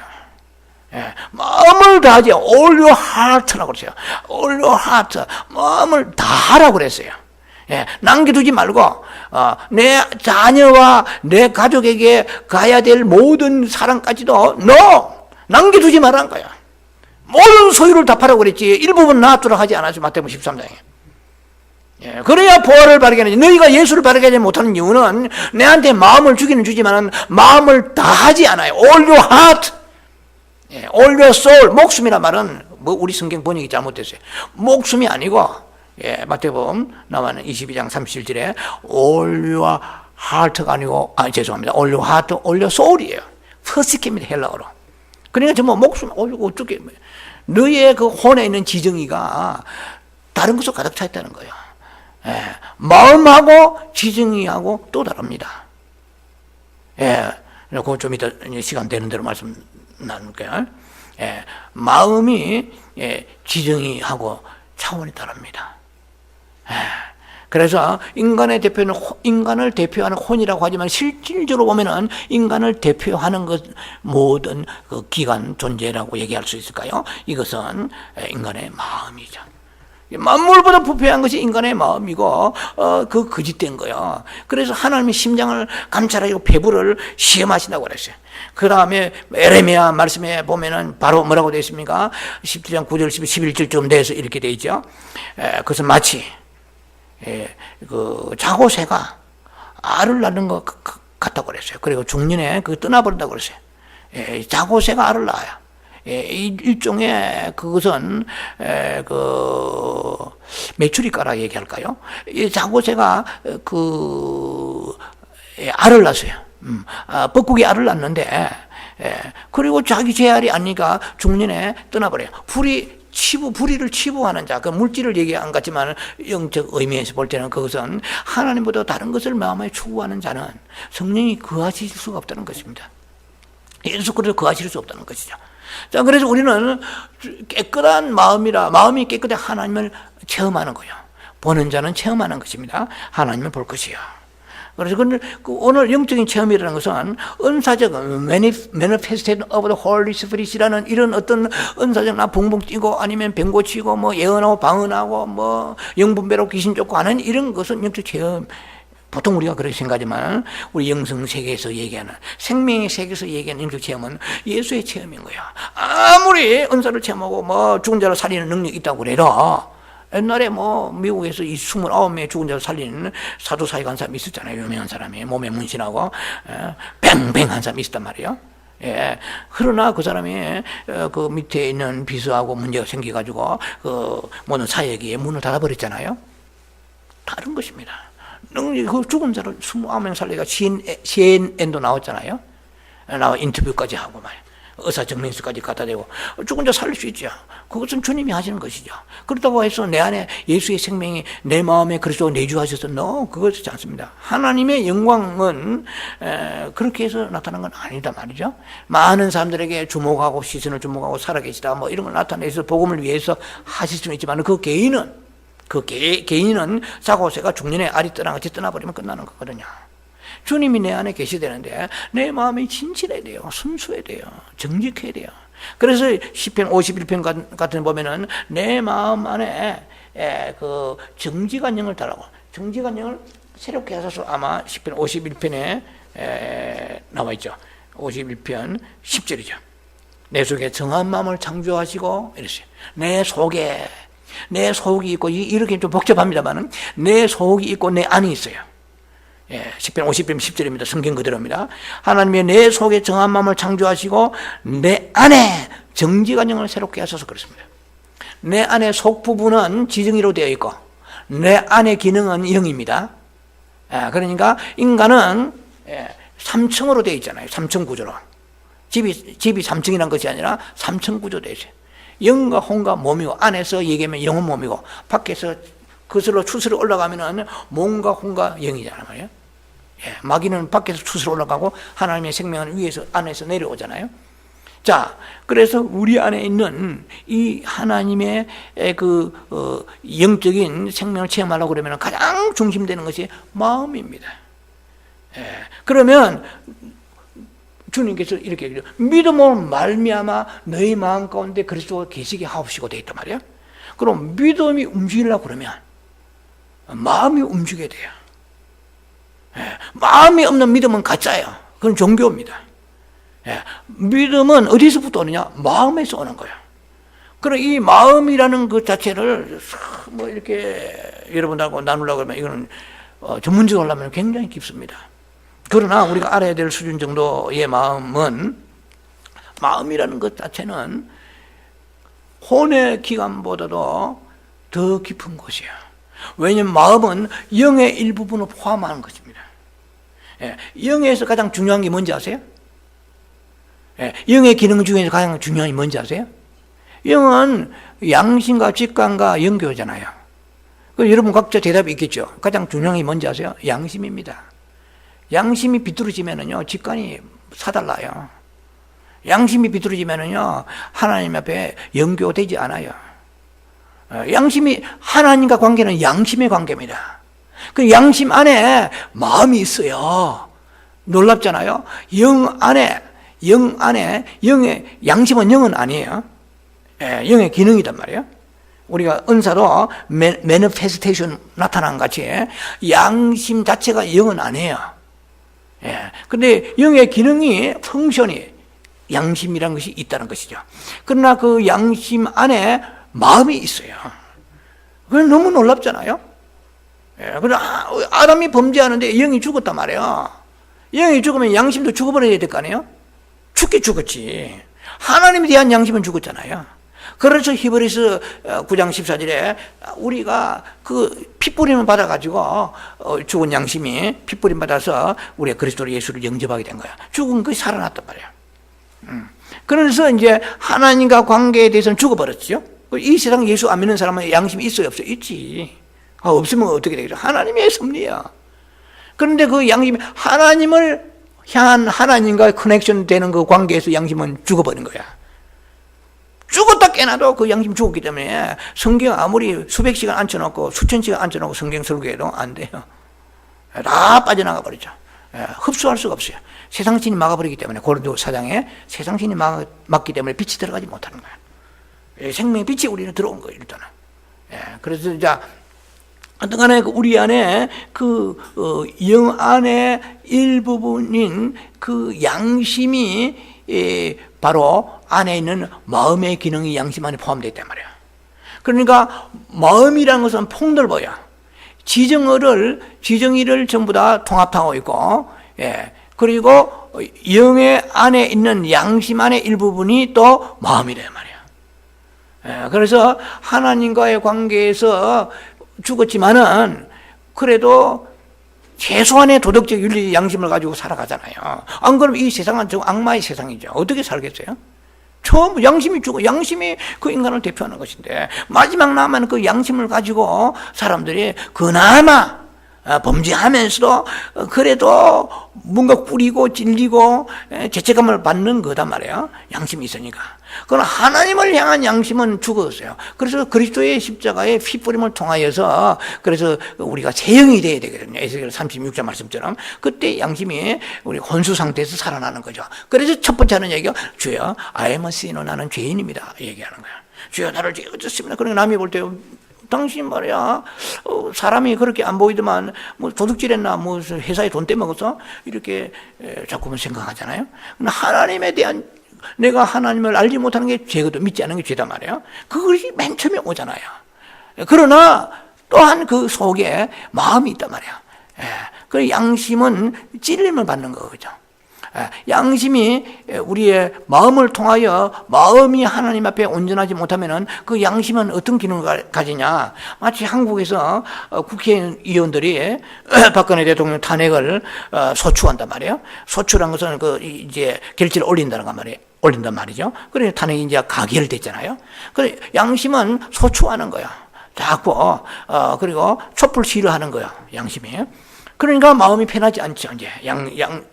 마음을 다하지, all your heart라고 그랬어요. all your heart, 마음을 다하라고 그랬어요. 남겨두지 말고 내 자녀와 내 가족에게 가야 될 모든 사랑까지도 남겨두지 말라는 거야. 모든 소유를 다 팔라고 그랬지 일부분 놔두라 하지 않았죠. 마태복음 13장에. 그래야 보화를 바르게 하는지. 너희가 예수를 바르게 하지 못하는 이유는 내한테 마음을 주기는 주지만 마음을 다하지 않아요. all your heart, all your soul. 목숨이란 말은 우리 성경 번역이 잘못됐어요. 목숨이 아니고 마태복음 나와는 22장 37절에 all your heart가 아니고 죄송합니다. all your heart, all your soul이에요. 퍼시케입니다. 헬라어로. 그러니까 정말 목숨 어떻게 너의 그 혼에 있는 지정이가 다른 것으로 가득 차 있다는 거예요. 마음하고 지정이하고 또 다릅니다. 예, 그거 좀 이따 시간 되는 대로 말씀 나눌게요. 예, 마음이 지정이 하고 차원이 다릅니다. 예, 그래서 인간을 대표하는 혼이라고 하지만 실질적으로 보면은 인간을 대표하는 것 모든 그 기관 존재라고 얘기할 수 있을까요? 이것은 인간의 마음이죠. 만물보다 부패한 것이 인간의 마음이고 그 거짓된 거예요. 그래서 하나님의 심장을 감찰하고 배부를 시험하신다고 그랬어요. 그 다음에 에레미야 말씀에 보면은 바로 뭐라고 되어 있습니까? 17장 9절 11절쯤 돼서 이렇게 되어 있죠. 그것은 마치 그 자고새가 알을 낳는 것 같다고 그랬어요. 그리고 중년에 그 떠나버린다고 그랬어요. 자고새가 알을 낳아요. 일종의 그것은 그 메추리가라 얘기할까요? 이 자고새가 그 알을 낳았어요. 뻐꾸기 알을 낳는데 그리고 자기 제알이 아니니까 중년에 떠나버려요. 불의를 치부하는 자, 그 물질을 얘기 안 같지만 영적 의미에서 볼 때는 그것은 하나님보다 다른 것을 마음에 추구하는 자는 성령이 거하실 수가 없다는 것입니다. 예수 그리스도 거하실 수 없다는 것이죠. 자, 그래서 우리는 깨끗한 마음이 깨끗한 하나님을 체험하는 거예요. 보는 자는 체험하는 것입니다. 하나님을 볼 것이요. 그래서 오늘 영적인 체험이라는 것은 은사적 manifestation of the Holy Spirit이라는 이런 어떤 은사적 나 붕붕 뛰고 아니면 병 고치고 뭐 예언하고 방언하고 뭐 영분배로 귀신 쫓고 하는 이런 것은 영적 체험. 보통 우리가 그렇게 생각하지만 우리 영성 세계에서 얘기하는 생명의 세계에서 얘기하는 영적 체험은 예수의 체험인 거야. 아무리 은사를 체험하고 뭐 죽은 자를 살리는 능력이 있다고 그래도 옛날에 뭐 미국에서 이 29명의 죽은 자를 살리는 사도사역 한 사람이 있었잖아요. 유명한 사람이 몸에 문신하고 뱅뱅 한 사람이 있었단 말이에요. 예. 그러나 그 사람이 그 밑에 있는 비서하고 문제가 생겨가지고 그 모든 사역에 문을 닫아버렸잖아요. 다른 것입니다. 그 죽은 자를 29명 살리가 CNN도 나왔잖아요. 나와 인터뷰까지 하고 말이에요. 의사증명서까지 갖다 대고 죽은 자 살릴 수 있죠. 그것은 주님이 하시는 것이죠. 그렇다고 해서 내 안에 예수의 생명이 내 마음에 그리스도 내주하셔서 그것이지 않습니다. 하나님의 영광은 그렇게 해서 나타난 건 아니다 말이죠. 많은 사람들에게 주목하고 시선을 주목하고 살아계시다 뭐 이런 걸 나타내서 복음을 위해서 하실 수는 있지만 그 개인은 자고새가 중년에 알이 떠나같이 떠나버리면 끝나는 거거든요. 주님이 내 안에 계시되는데 내 마음이 진실해야 돼요. 순수해야 돼요. 정직해야 돼요. 그래서 시편 51편 같은 보면은 내 마음 안에 그 정직한 영을 달라고. 정직한 영을 새롭게 하셔서 아마 시편 51편에 나와 있죠. 51편 10절이죠. 내 속에 정한 마음을 창조하시고 이랬어요. 내 속이 있고 이렇게 좀 복잡합니다만은 내 속이 있고 내 안이 있어요. 시편 50편 10절입니다. 성경 그대로입니다. 하나님의 내 속에 정한 마음을 창조하시고 내 안에 정직한 영을 새롭게 하셔서 그렇습니다. 내 안에 속 부분은 지정의로 되어 있고 내 안의 기능은 영입니다. 그러니까 인간은 3층으로 되어 있잖아요. 3층 구조로. 집이 3층이란 것이 아니라 3층 구조 되어 있어요. 영과 혼과 몸이고 안에서 얘기하면 영은 몸이고 밖에서 그슬로 추스려 올라가면은 몸과 혼과 영이잖아요. 말이에요. 마귀는 밖에서 추스려 올라가고 하나님의 생명은 위에서 안에서 내려오잖아요. 자, 그래서 우리 안에 있는 이 하나님의 영적인 생명을 체험하려고 그러면 가장 중심되는 것이 마음입니다. 그러면 주님께서 이렇게 얘기해요. 믿음으로 말미암아 너희 마음 가운데 그리스도가 계시게 하옵시고 되어 있단 말이에요. 그럼 믿음이 움직이려고 그러면 마음이 움직여야 돼요. 마음이 없는 믿음은 가짜예요. 그건 종교입니다. 믿음은 어디서부터 오느냐? 마음에서 오는 거예요. 그럼 이 마음이라는 것 자체를 뭐 이렇게 여러분하고 나누려고 하면 이거는 전문적으로 하려면 굉장히 깊습니다. 그러나 우리가 알아야 될 수준 정도의 마음이라는 것 자체는 혼의 기관보다도 더 깊은 것이에요. 왜냐하면 마음은 영의 일부분을 포함하는 것입니다. 영에서 가장 중요한 게 뭔지 아세요? 영의 기능 중에서 가장 중요한 게 뭔지 아세요? 영은 양심과 직관과 연교잖아요. 여러분 각자 대답이 있겠죠. 가장 중요한 게 뭔지 아세요? 양심입니다. 양심이 비뚤어지면은요, 직관이 사달라요. 양심이 비뚤어지면은요, 하나님 앞에 영교되지 않아요. 양심이, 하나님과 관계는 양심의 관계입니다. 그 양심 안에 마음이 있어요. 놀랍잖아요. 영의, 양심은 영은 아니에요. 영의 기능이단 말이에요. 우리가 은사로 매니페스테이션 나타난 같이 양심 자체가 영은 아니에요. 근데 영의 기능이, 펑션이 양심이라는 것이 있다는 것이죠. 그러나 그 양심 안에 마음이 있어요. 그건 너무 놀랍잖아요. 그러나 아담이 범죄하는데 영이 죽었단 말이에요. 영이 죽으면 양심도 죽어버려야 될 거 아니에요? 죽게 죽었지. 하나님에 대한 양심은 죽었잖아요. 그래서 히브리서 9장 14절에 우리가 그 핏부림을 받아가지고 죽은 양심이 핏부림 받아서 우리가 그리스도 예수를 영접하게 된 거야. 죽은 것이 살아났단 말이야. 그래서 이제 하나님과 관계에 대해서는 죽어버렸죠. 이 세상 예수 안 믿는 사람은 양심이 있어요, 없어요? 있지. 없으면 어떻게 되겠죠? 하나님의 섭리야. 그런데 그 양심이 하나님을 향한 하나님과 커넥션 되는 그 관계에서 양심은 죽어버린 거야. 죽었다 깨나도 그 양심 죽었기 때문에 성경 아무리 수백 시간 앉혀놓고 수천 시간 앉혀놓고 성경 설교해도 안 돼요. 다 빠져나가 버리죠. 흡수할 수가 없어요. 세상신이 막아버리기 때문에, 고린도 4장에 세상신이 막기 때문에 빛이 들어가지 못하는 거예요. 생명의 빛이 우리는 들어온 거예요, 일단은. 그래서 이제 어떤 간에 우리 안에 그 영 안의 일부분인 그 양심이 바로 안에 있는 마음의 기능이 양심 안에 포함되어 있단 말이에요. 그러니까 마음이라는 것은 폭넓어요. 지정의를 전부 다 통합하고 있고, 그리고 영의 안에 있는 양심 안의 일부분이 또 마음이란 말이에요. 그래서 하나님과의 관계에서 죽었지만은 그래도 최소한의 도덕적 윤리 양심을 가지고 살아가잖아요. 안 그러면 이 세상은 저 악마의 세상이죠. 어떻게 살겠어요? 처음 양심이 죽어. 양심이 그 인간을 대표하는 것인데 마지막 남은 그 양심을 가지고 사람들이 그나마 범죄하면서도 그래도 뭔가 꾸리고 찔리고 죄책감을 받는 거단 말이에요. 양심이 있으니까. 그러나 하나님을 향한 양심은 죽었어요. 그래서 그리스도의 십자가의 피뿌림을 통하여서 그래서 우리가 새 영이 되어야 되거든요. 에스겔 36장 말씀처럼 그때 양심이 우리 혼수 상태에서 살아나는 거죠. 그래서 첫 번째 하는 얘기가 주여 I am a sinner, 나는 죄인입니다 얘기하는 거야. 주여 나를 죄 어쩌습니까? 그러니까 남이 볼 때 당신 말이야 사람이 그렇게 안 보이더만 뭐 도둑질했나 뭐 회사에 돈 떼먹어서 이렇게 자꾸만 생각하잖아요. 하나님에 대한 내가 하나님을 알지 못하는 게 죄거든. 믿지 않는 게 죄다 말이에요. 그것이 맨 처음에 오잖아요. 그러나 또한 그 속에 마음이 있단 말이에요. 그 양심은 찔림을 받는 거죠. 양심이 우리의 마음을 통하여 마음이 하나님 앞에 온전하지 못하면은 그 양심은 어떤 기능을 가지냐? 마치 한국에서 국회의원들이 박근혜 대통령 탄핵을 소추한단 말이에요. 소추란 것은 그 이제 결재를 올린단 말이죠. 그래 탄핵이 이제 가결됐잖아요. 그래 양심은 소추하는 거야. 자꾸 그리고 촛불 시위를 하는 거야. 양심이. 그러니까 마음이 편하지 않죠. 이제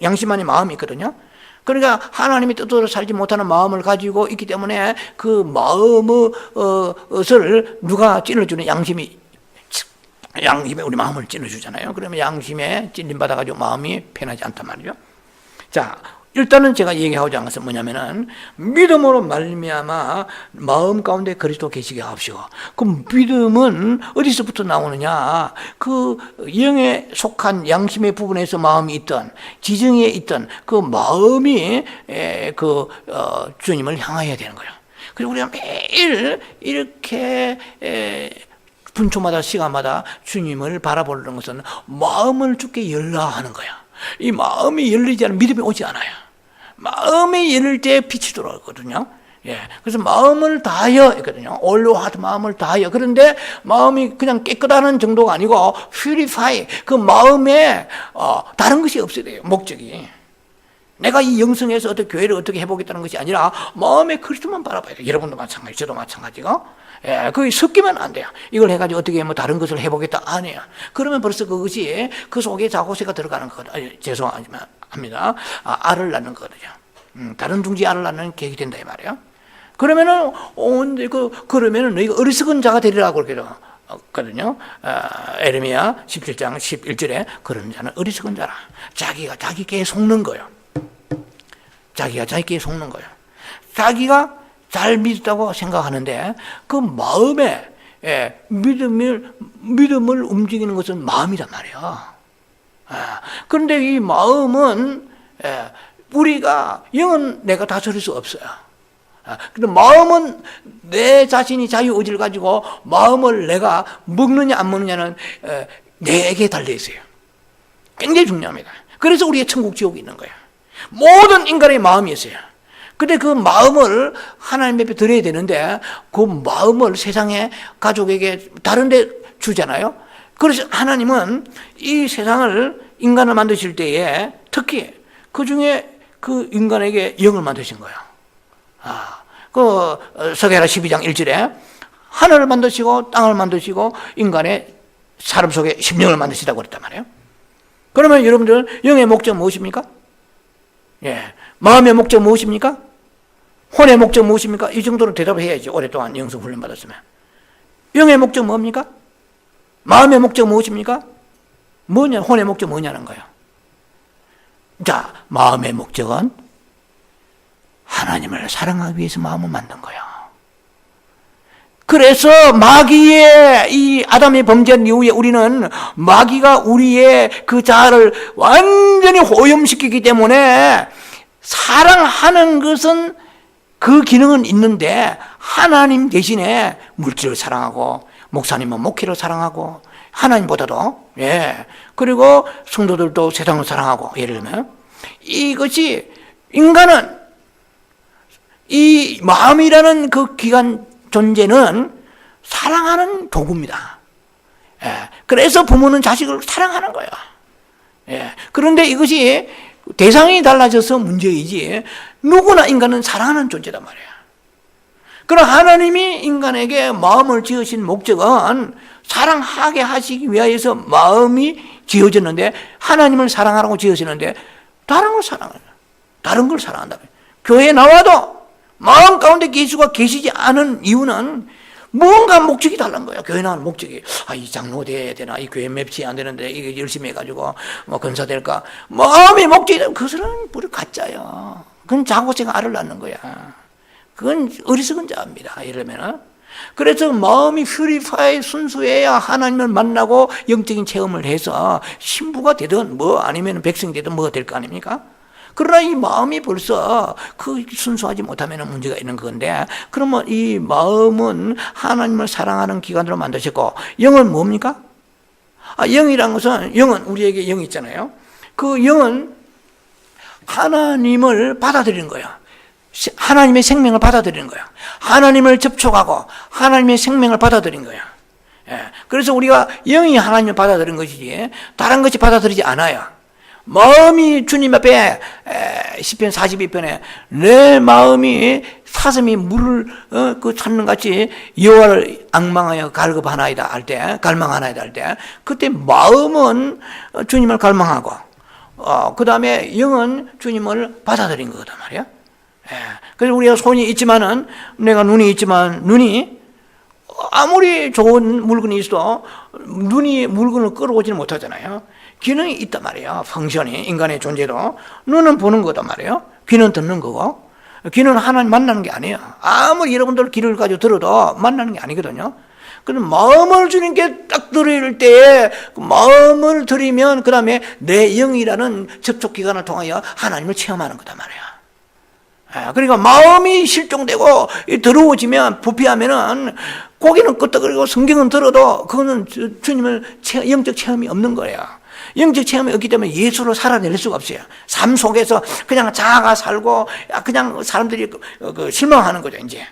양심 안에 마음이 있거든요. 그러니까 하나님의 뜻대로 살지 못하는 마음을 가지고 있기 때문에 그 마음을 누가 찔러주는 양심이 우리 마음을 찔러주잖아요. 그러면 양심에 찔림 받아가지고 마음이 편하지 않단 말이죠. 자, 일단은 제가 얘기하고자 하는 것은 뭐냐면은 믿음으로 말미암아 마음 가운데 그리스도 계시게 하옵시고. 그 믿음은 어디서부터 나오느냐? 그 영에 속한 양심의 부분에서 마음이 있던 지정에 있던 그 마음이 주님을 향하여야 되는 거예요. 그리고 우리가 매일 이렇게 분초마다 시간마다 주님을 바라보는 것은 마음을 주께 열라 하는 거야. 이 마음이 열리지 않으면 믿음이 오지 않아요. 마음이 열릴 때 빛이 들어오거든요. 그래서 마음을 다하여 있거든요. All your heart, 마음을 다하여. 그런데 마음이 그냥 깨끗하는 정도가 아니고 purify, 그 마음에 다른 것이 없어야 돼요. 목적이. 내가 이 영성에서 어떻게 교회를 어떻게 해보겠다는 것이 아니라 마음의 그리스도만 바라봐야 돼요. 여러분도 마찬가지, 저도 마찬가지고. 예, 그게 섞이면 안 돼요. 이걸 해가지고 어떻게 뭐 다른 것을 해보겠다 안 해요. 그러면 벌써 그것이 그 속에 자고새가 들어가는 거거든요. 죄송하지만 합니다. 알을 낳는 거거든요. 다른 둥지 알을 낳는 계획이 된다 이 말이에요. 그러면은 그러면은 너희가 어리석은 자가 되리라고 그렇게 거든요. 에레미야 17장 11절에 그런 자는 어리석은 자라. 자기가 자기께 속는 거예요. 자기가 자기께 속는 거예요. 자기가 잘 믿었다고 생각하는데 그 마음에 믿음을 움직이는 것은 마음이란 말이에요. 그런데 이 마음은 우리가 영은 내가 다스릴 수 없어요. 근데 마음은 내 자신이 자유의지를 가지고 마음을 내가 먹느냐 안 먹느냐는 내게 달려 있어요. 굉장히 중요합니다. 그래서 우리의 천국 지옥이 있는 거예요. 모든 인간의 마음이 있어요. 근데 그 마음을 하나님 앞에 드려야 되는데 그 마음을 세상에 가족에게 다른 데 주잖아요. 그래서 하나님은 이 세상을 인간을 만드실 때에 특히 그 중에 그 인간에게 영을 만드신 거예요. 서계라 12장 1절에 하늘을 만드시고 땅을 만드시고 인간의 사람 속에 심령을 만드시다고 그랬단 말이에요. 그러면 여러분들 영의 목적 무엇입니까? 마음의 목적 무엇입니까? 혼의 목적 무엇입니까? 이 정도로 대답을 해야지. 오랫동안 영성 훈련 받았으면. 영의 목적 뭡니까? 마음의 목적 무엇입니까? 뭐냐? 혼의 목적 뭐냐는 거예요. 자, 마음의 목적은 하나님을 사랑하기 위해서 마음을 만든 거예요. 그래서 마귀의 이 아담이 범죄한 이후에 우리는 마귀가 우리의 그 자아를 완전히 오염시키기 때문에 사랑하는 것은 그 기능은 있는데 하나님 대신에 물질을 사랑하고 목사님은 목회를 사랑하고 하나님보다도 그리고 성도들도 세상을 사랑하고 예를 들면 이것이 인간은 이 마음이라는 그 기관 존재는 사랑하는 도구입니다. 그래서 부모는 자식을 사랑하는 거예요. 그런데 이것이 대상이 달라져서 문제이지 누구나 인간은 사랑하는 존재단 말이에요. 그럼 하나님이 인간에게 마음을 지으신 목적은 사랑하게 하시기 위하여서 마음이 지어졌는데 하나님을 사랑하라고 지으시는데 다른 걸 사랑해요. 다른 걸 사랑한다고요. 교회에 나와도 마음 가운데 예수가 계시지 않은 이유는 뭔가 목적이 다른 거예요. 교회 나오는 목적이 이 장로 돼야 되나, 이 교회 맵시 안 되는데 이게 열심히 해가지고 뭐 권사 될까. 마음의 목적이 그것은 뿌리 가짜예요. 그건 자고새가 알을 낳는 거야. 그건 어리석은 자입니다. 이러면은 그래서 마음이 퓨리파이 순수해야 하나님을 만나고 영적인 체험을 해서 신부가 되든 뭐 아니면 백성이 되든 뭐가 될 거 아닙니까? 그러나 이 마음이 벌써 그 순수하지 못하면 문제가 있는 건데, 그러면 이 마음은 하나님을 사랑하는 기관으로 만드셨고, 영은 뭡니까? 영이라는 것은, 영은 우리에게 영이 있잖아요. 그 영은 하나님을 받아들이는 거예요. 하나님의 생명을 받아들이는 거예요. 하나님을 접촉하고 하나님의 생명을 받아들이는 거예요. 그래서 우리가 영이 하나님을 받아들이는 것이지 다른 것이 받아들이지 않아요. 마음이 주님 앞에 시편 42편에 내 마음이 사슴이 물을 찾는 같이 여호와를 앙망하여 갈급하나이다 할 때, 갈망하나이다 할 때, 그때 마음은 주님을 갈망하고 그 다음에 영은 주님을 받아들인 거단 말이야. 그래서 우리가 손이 있지만은, 내가 눈이 있지만 눈이 아무리 좋은 물건이 있어도 눈이 물건을 끌어오지는 못하잖아요. 귀는 있단 말이에요. 펑션이, 인간의 존재도. 눈은 보는 거단 말이에요. 귀는 듣는 거고. 귀는 하나님 만나는 게 아니에요. 아무리 여러분들 귀를 가지고 들어도 만나는 게 아니거든요. 그럼 마음을 주님께 딱 드릴 때에 마음을 드리면 그 다음에 내 영이라는 접촉기관을 통하여 하나님을 체험하는 거단 말이에요. 그러니까 마음이 실종되고 더러워지면, 부패하면은 고기는 끄떡거리고 성경은 들어도 그거는 주님을 영적 체험이 없는 거예요. 영적 체험이 없기 때문에 예수로 살아낼 수가 없어요. 삶 속에서 그냥 자아가 살고 그냥 사람들이 실망하는 거죠. 이제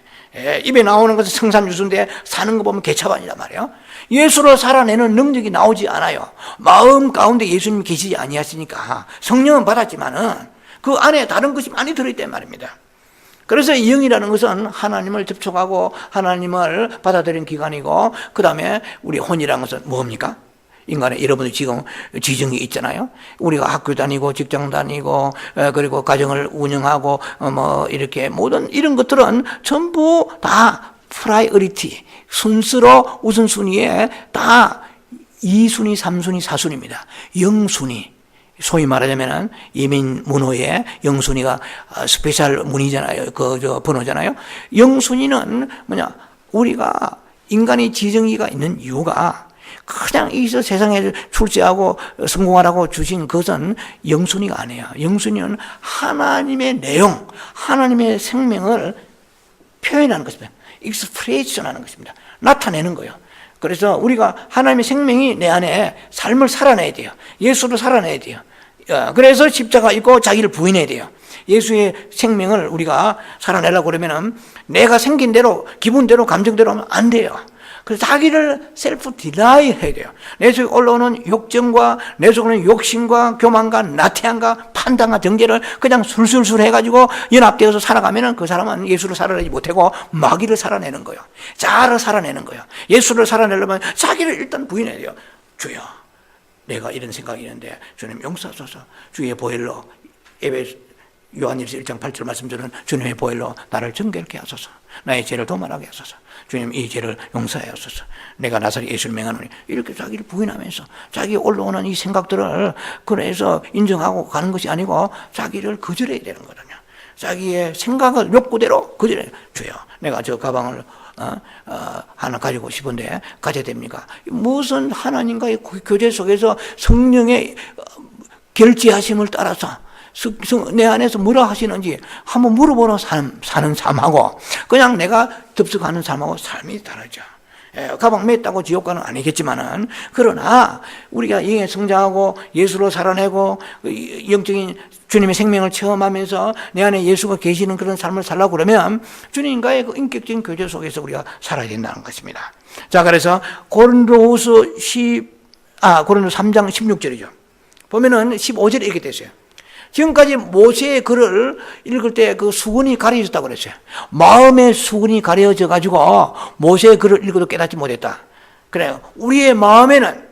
입에 나오는 것은 성산유수인데 사는 거 보면 개차반이란 말이에요. 예수로 살아내는 능력이 나오지 않아요. 마음 가운데 예수님이 계시지 아니하시니까. 성령은 받았지만은 그 안에 다른 것이 많이 들어있단 말입니다. 그래서 영이라는 것은 하나님을 접촉하고 하나님을 받아들이는 기관이고, 그 다음에 우리 혼이라는 것은 뭡니까? 인간의 여러분들 지금 지정이 있잖아요. 우리가 학교 다니고 직장 다니고 그리고 가정을 운영하고 뭐 이렇게 모든 이런 것들은 전부 다 프라이어리티 순서로 우선순위에 다 2순위, 3순위, 4순위입니다. 영순위. 소위 말하자면은 이민 문호의 영순위가 스페셜 문이잖아요. 번호잖아요. 영순위는 뭐냐? 우리가 인간이 지정이가 있는 이유가 그냥 이 세상에 출세하고 성공하라고 주신 것은 영순위가 아니에요. 영순위는 하나님의 내용, 하나님의 생명을 표현하는 것입니다. 익스프레이션하는 것입니다. 나타내는 거예요. 그래서 우리가 하나님의 생명이 내 안에 삶을 살아내야 돼요. 예수를 살아내야 돼요. 그래서 십자가 있고 자기를 부인해야 돼요. 예수의 생명을 우리가 살아내려고 그러면은 내가 생긴 대로, 기분대로, 감정대로 하면 안 돼요. 그래서 자기를 셀프 디나이 해야 돼요. 내 속에 올라오는 욕정과 내 속에 오는 욕심과 교만과 나태함과 판단과 정죄를 그냥 술술술 해가지고 연합되어서 살아가면은 그 사람은 예수를 살아내지 못하고 마귀를 살아내는 거예요. 자아를 살아내는 거예요. 예수를 살아내려면 자기를 일단 부인해야 돼요. 주여, 내가 이런 생각이 있는데 주님 용서하소서. 주의 보혈로 요한일서 1장 8절 말씀처럼 주님의 보혈로 나를 정결케 하소서. 나의 죄를 도말하게 하소서. 주님 이 죄를 용서해 하소서. 내가 나사렛 예수를 맹하노니. 이렇게 자기를 부인하면서 자기 올라오는 이 생각들을 그래서 인정하고 가는 것이 아니고 자기를 거절해야 되는 거거든요. 자기의 생각을 욕구대로 거절해야 돼요. 주여, 내가 저 가방을 하나 가지고 싶은데 가져야 됩니까? 무슨 하나님과의 교제 속에서 성령의 결제하심을 따라서 내 안에서 뭐라 하시는지 한번 물어보는 사는 삶하고 그냥 내가 덥석하는 삶하고 삶이 다르죠. 가방 맸다고 지옥 가는 아니겠지만은, 그러나 우리가 영에 성장하고 예수로 살아내고 영적인 주님의 생명을 체험하면서 내 안에 예수가 계시는 그런 삶을 살라고 그러면 주님과의 그 인격적인 교제 속에서 우리가 살아야 된다는 것입니다. 자, 그래서 고린도후서 3장 16절이죠. 보면은 15절에 이렇게 됐어요. 지금까지 모세의 글을 읽을 때 그 수건이 가려졌다고 그랬어요. 마음의 수건이 가려져 가지고 모세의 글을 읽어도 깨닫지 못했다. 그래요. 우리의 마음에는,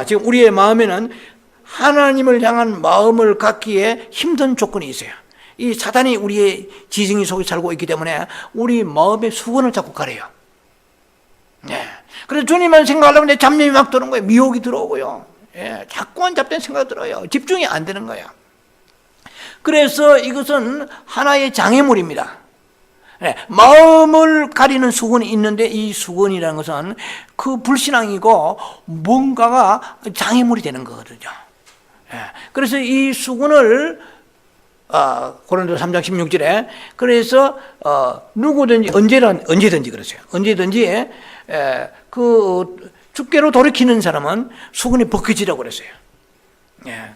지금 우리의 마음에는 하나님을 향한 마음을 갖기에 힘든 조건이 있어요. 이 사단이 우리의 지성이 속에 살고 있기 때문에 우리 마음의 수건을 자꾸 가려요. 네. 그래서 주님만 생각하려면 내 잡념이 막 드는 거예요. 미혹이 들어오고요. 자꾸만 잡된 생각이 들어요. 집중이 안 되는 거예요. 그래서 이것은 하나의 장애물입니다. 마음을 가리는 수건이 있는데 이 수건이라는 것은 그 불신앙이고 뭔가가 장애물이 되는 거거든요. 그래서 이 수건을 고린도서 3장 16절에 그래서 누구든지 언제든지 그러세요. 언제든지 그 주께로 돌이키는 사람은 수건이 벗겨지라고 그랬어요.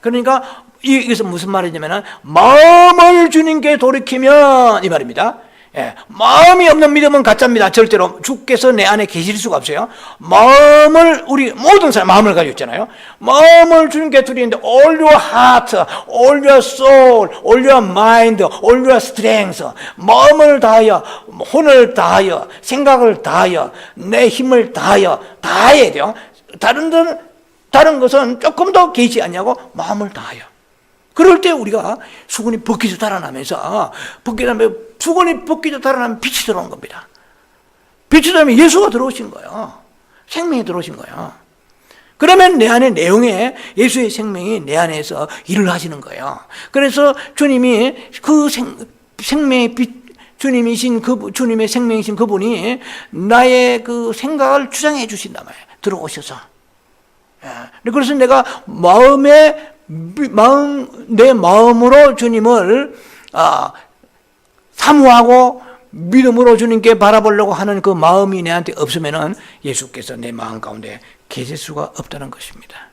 그러니까 이것은 무슨 말이냐면 마음을 주님께 돌이키면 이 말입니다. 마음이 없는 믿음은 가짜입니다. 절대로 주께서 내 안에 계실 수가 없어요. 마음을, 우리 모든 사람 마음을 가지고 있잖아요. 마음을 주님께 드리는데 all your heart, all your soul, all your mind, all your strength, 마음을 다하여, 혼을 다하여, 생각을 다하여, 내 힘을 다하여 다 해야 돼요. 다른 것은 조금 더 개의치 않냐고 마음을 다하여. 그럴 때 우리가 수건이 벗기져 달아나면서 수건이 벗기져 달아나면 빛이 들어온 겁니다. 빛이 들어오면 예수가 들어오신 거예요. 생명이 들어오신 거예요. 그러면 내 안에 내용에 예수의 생명이 내 안에서 일을 하시는 거예요. 그래서 주님이 그 생명의 빛, 주님의 생명이신 그분이 나의 그 생각을 주장해 주신단 말이에요. 들어오셔서. 그래서 내가 내 마음으로 주님을 사모하고 믿음으로 주님께 바라보려고 하는 그 마음이 내한테 없으면은 예수께서 내 마음 가운데 계실 수가 없다는 것입니다.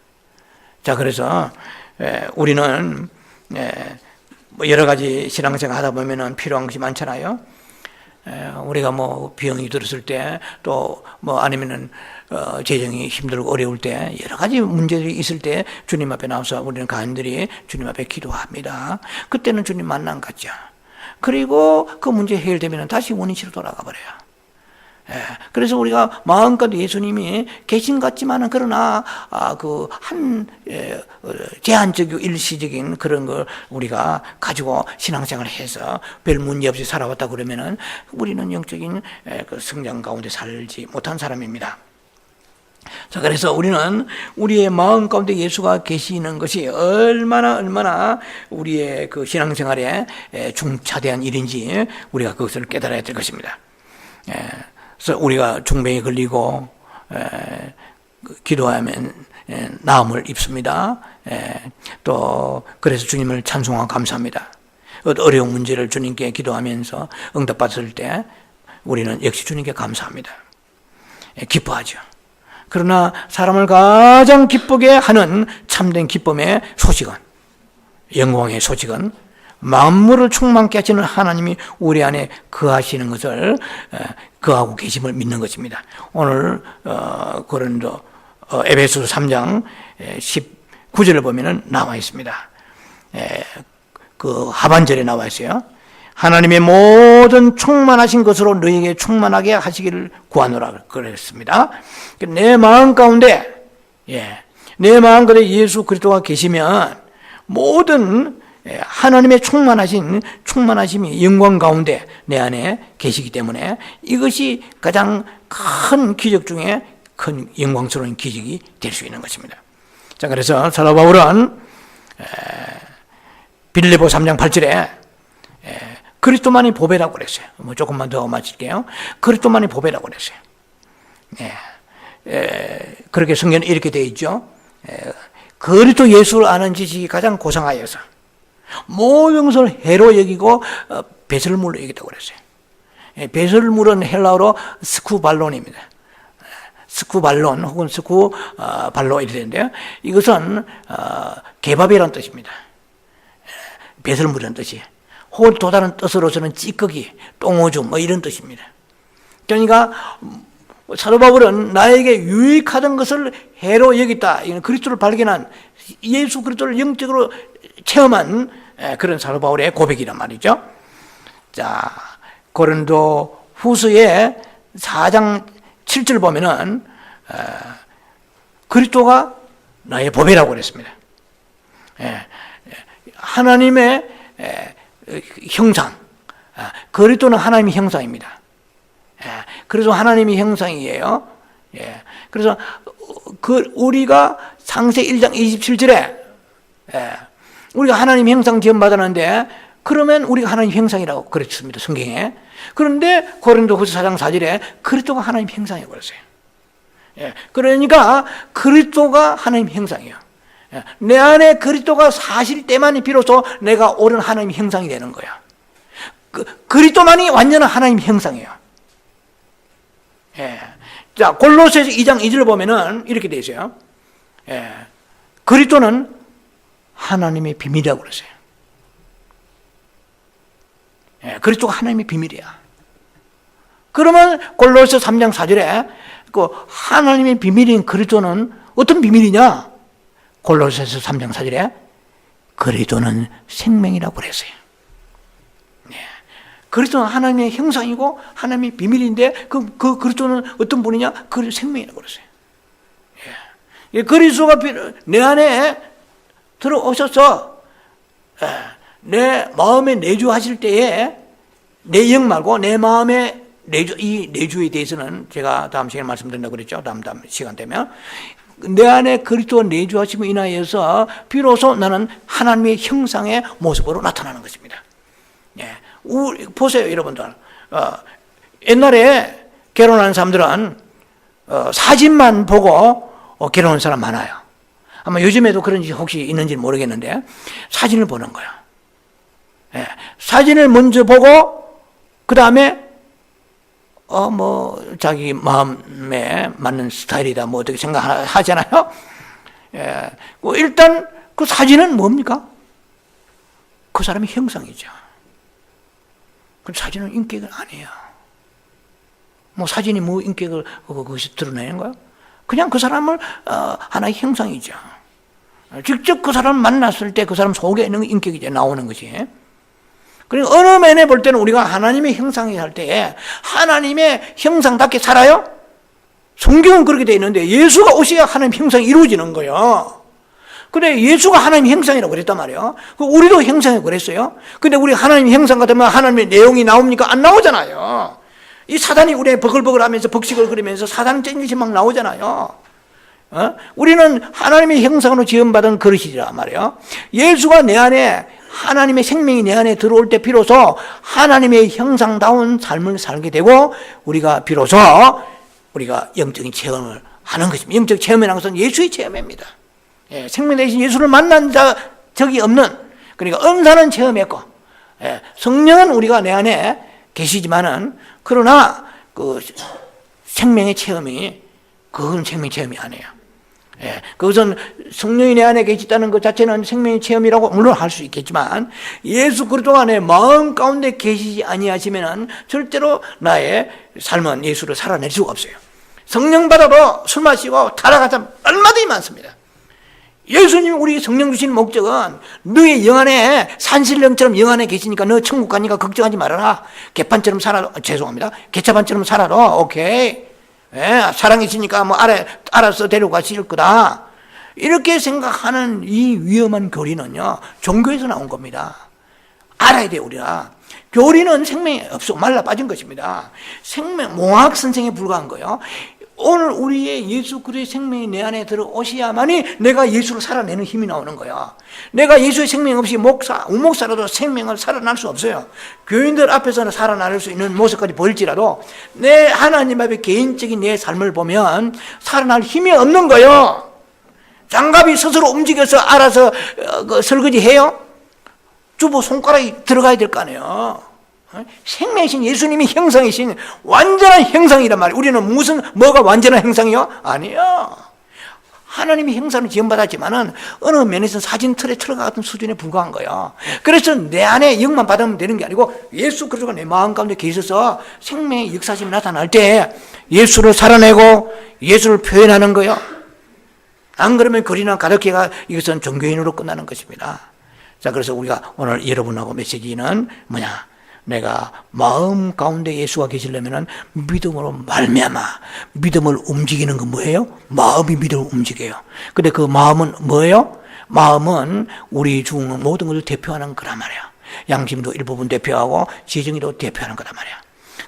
자, 그래서 우리는 여러 가지 신앙생활 하다 보면은 필요한 것이 많잖아요. 우리가 뭐 병이 들었을 때 또 뭐 아니면은 재정이 힘들고 어려울 때 여러 가지 문제들이 있을 때 주님 앞에 나와서 우리는 가인들이 주님 앞에 기도합니다. 그때는 주님 만남 갖죠. 그리고 그 문제 해결되면 다시 원인치로 돌아가 버려요. 그래서 우리가 마음껏 예수님이 계신 것 같지만은 그러나 제한적이고 일시적인 그런 걸 우리가 가지고 신앙생활을 해서 별 문제 없이 살아왔다 그러면은 우리는 영적인 그 성장 가운데 살지 못한 사람입니다. 자, 그래서 우리는 우리의 마음 가운데 예수가 계시는 것이 얼마나 우리의 그 신앙생활에 중차대한 일인지 우리가 그것을 깨달아야 될 것입니다. 그래서 우리가 중병에 걸리고 기도하면 나음을 입습니다. 또 그래서 주님을 찬송하고 감사합니다. 어려운 문제를 주님께 기도하면서 응답받을 때 우리는 역시 주님께 감사합니다. 기뻐하죠. 그러나 사람을 가장 기쁘게 하는 참된 기쁨의 소식은, 영광의 소식은 만물을 충만케 하시는 하나님이 우리 안에 거하시는 것을 거하고 계심을 믿는 것입니다. 오늘 고린도 에베소서 3장 19절을 보면은 나와 있습니다. 그 하반절에 나와 있어요. 하나님의 모든 충만하신 것으로 너희에게 충만하게 하시기를 구하노라 그랬습니다. 내 마음 가운데 내 마음 가운데 예수 그리스도가 계시면 모든 하나님의 충만하심이 영광 가운데 내 안에 계시기 때문에 이것이 가장 큰 기적 중에 큰 영광스러운 기적이 될 수 있는 것입니다. 자, 그래서 사도 바울은 빌립보 3장 8절에 그리스도만이 보배라고 그랬어요. 뭐 조금만 더 마칠게요. 그리스도만이 보배라고 그랬어요. 그렇게 성경에 이렇게 되어 있죠. 그리스도 예수를 아는 지식이 가장 고상하여서 모든 것을 해로 여기고 배설물로 여기다고 그랬어요. 배설물은 헬라어로 스쿠발론입니다. 스쿠발론 혹은 스쿠발로 이렇게 되는데요. 이것은 개밥이라는 뜻입니다. 배설물이라는 뜻이에요. 혹은 또 다른 뜻으로서는 찌꺼기, 똥오줌 뭐 이런 뜻입니다. 그러니까 사도 바울은 나에게 유익하던 것을 해로 여겼다. 이건 그리스도를 발견한, 예수 그리스도를 영적으로 체험한 그런 사도 바울의 고백이란 말이죠. 자, 고린도 후서의 4장 7절 보면은 그리스도가 나의 보배라고 그랬습니다. 하나님의 형상, 그리스도는 하나님의 형상입니다. 그래서 하나님의 형상이에요. 그래서 우리가 창세기 1장 27절에 우리가 하나님의 형상 지음 받았는데 그러면 우리가 하나님의 형상이라고 그랬습니다, 성경에. 그런데 고린도후서 4장 4절에 그리스도가 하나님의 형상이라고 그랬어요. 그러니까 그리스도가 하나님의 형상이에요. 내 안에 그리스도가 사실 때만이 비로소 내가 옳은 하나님의 형상이 되는 거야. 그리스도만이 완전한 하나님의 형상이에요. 자, 골로새서 2장 2절 보면은 이렇게 되어 있어요. 그리스도는 하나님의 비밀이라고 그랬어요. 그리스도가 하나님의 비밀이야. 그러면 골로새 3장 4절에 그 하나님의 비밀인 그리스도는 어떤 비밀이냐? 골로새서 3장 4절에 그리스도는 생명이라고 그랬어요. 그리스도는 하나님의 형상이고 하나님의 비밀인데 그 그리스도는 어떤 분이냐? 그 생명이라고 그랬어요. 그리스도가 내 안에 들어오셔서 내 마음에 내주하실 때에 내 영 말고 내 마음에 내주, 이 내주에 대해서는 제가 다음 시간에 말씀드린다고 그랬죠. 다음 시간 되면 내 안에 그리스도가 내주하심을 인하여서 비로소 나는 하나님의 형상의 모습으로 나타나는 것입니다. 보세요, 여러분들. 옛날에 결혼한 사람들은 사진만 보고 결혼한 사람 많아요. 아마 요즘에도 그런지 혹시 있는지 모르겠는데 사진을 보는 거예요. 사진을 먼저 보고 그 다음에 자기 마음에 맞는 스타일이다 뭐 어떻게 생각하잖아요. 일단 그 사진은 뭡니까? 그 사람의 형상이죠. 그 사진은 인격은 아니에요. 뭐 사진이 뭐 인격을 그것이 드러내는 거예요? 그냥 그 사람을 하나의 형상이죠. 직접 그 사람을 만났을 때 그 사람 속에 있는 인격이 이제 나오는 것이. 그러니까 어느 면에 볼 때는 우리가 하나님의 형상이 할 때 하나님의 형상답게 살아요? 성경은 그렇게 되어 있는데 예수가 오셔야 하나님 형상이 이루어지는 거예요. 근데 예수가 하나님 형상이라고 그랬단 말이에요. 우리도 형상이라고 그랬어요. 근데 우리 하나님 형상 같으면 하나님의 내용이 나옵니까? 안 나오잖아요. 이 사단이 우리의 버글버글 하면서 벅식을 그리면서 사단적인 것이 막 나오잖아요. 우리는 하나님의 형상으로 지음받은 그릇이란 말이에요. 예수가 내 안에 하나님의 생명이 내 안에 들어올 때 비로소 하나님의 형상다운 삶을 살게 되고 우리가 비로소 우리가 영적인 체험을 하는 것입니다. 영적 체험이라는 것은 예수의 체험입니다. 생명 대신 예수를 만난 적이 없는, 그러니까 은사는 체험했고 성령은 우리가 내 안에 계시지만은 그러나 그 생명의 체험이 그건 생명 체험이 아니에요. 그것은 성령이 내 안에 계시다는 것 자체는 생명의 체험이라고 물론 할 수 있겠지만 예수 그리스도 안에 마음 가운데 계시지 아니하시면은 절대로 나의 삶은 예수를 살아낼 수가 없어요. 성령 받아도 술 마시고 타락한 얼마든지 많습니다. 예수님이 우리 성령 주신 목적은 너의 영 안에 산신령처럼 영 안에 계시니까 너 천국 가니까 걱정하지 말아라. 개판처럼 살아도 죄송합니다. 개차반처럼 살아도 오케이. 사랑이시니까 뭐 알아서 데려가실 거다. 이렇게 생각하는 이 위험한 교리는요 종교에서 나온 겁니다. 알아야 돼요. 우리가 교리는 생명이 없어 말라 빠진 것입니다. 생명 몽학 선생에 불과한 거예요. 오늘 우리의 예수 그리스도의 생명이 내 안에 들어오셔야만이 내가 예수를 살아내는 힘이 나오는 거야. 내가 예수의 생명 없이 우목사라도 생명을 살아날 수 없어요. 교인들 앞에서는 살아날 수 있는 모습까지 보일지라도 내 하나님 앞에 개인적인 내 삶을 보면 살아날 힘이 없는 거예요. 장갑이 스스로 움직여서 알아서 설거지해요? 주부 손가락이 들어가야 될 거 아니에요. 생명이신 예수님이 형상이신 완전한 형상이란 말이에요. 우리는 뭐가 완전한 형상이요? 아니요. 하나님이 형상을 지음받았지만은 어느 면에서 사진 틀에 들어가는 수준에 불과한 거예요. 그래서 내 안에 영만 받으면 되는 게 아니고 예수 그리스도가 내 마음 가운데 계셔서 생명의 역사심이 나타날 때 예수를 살아내고 예수를 표현하는 거예요. 안 그러면 거리나 가덕회가 이것은 종교인으로 끝나는 것입니다. 자, 그래서 우리가 오늘 여러분하고 메시지는 뭐냐? 내가 마음 가운데 예수가 계시려면 믿음으로 말미암아. 믿음을 움직이는 건 뭐예요? 마음이 믿음을 움직여요. 근데 그 마음은 뭐예요? 마음은 우리 중 모든 것을 대표하는 거란 말이야. 양심도 일부분 대표하고 지정의도 대표하는 거란 말이야.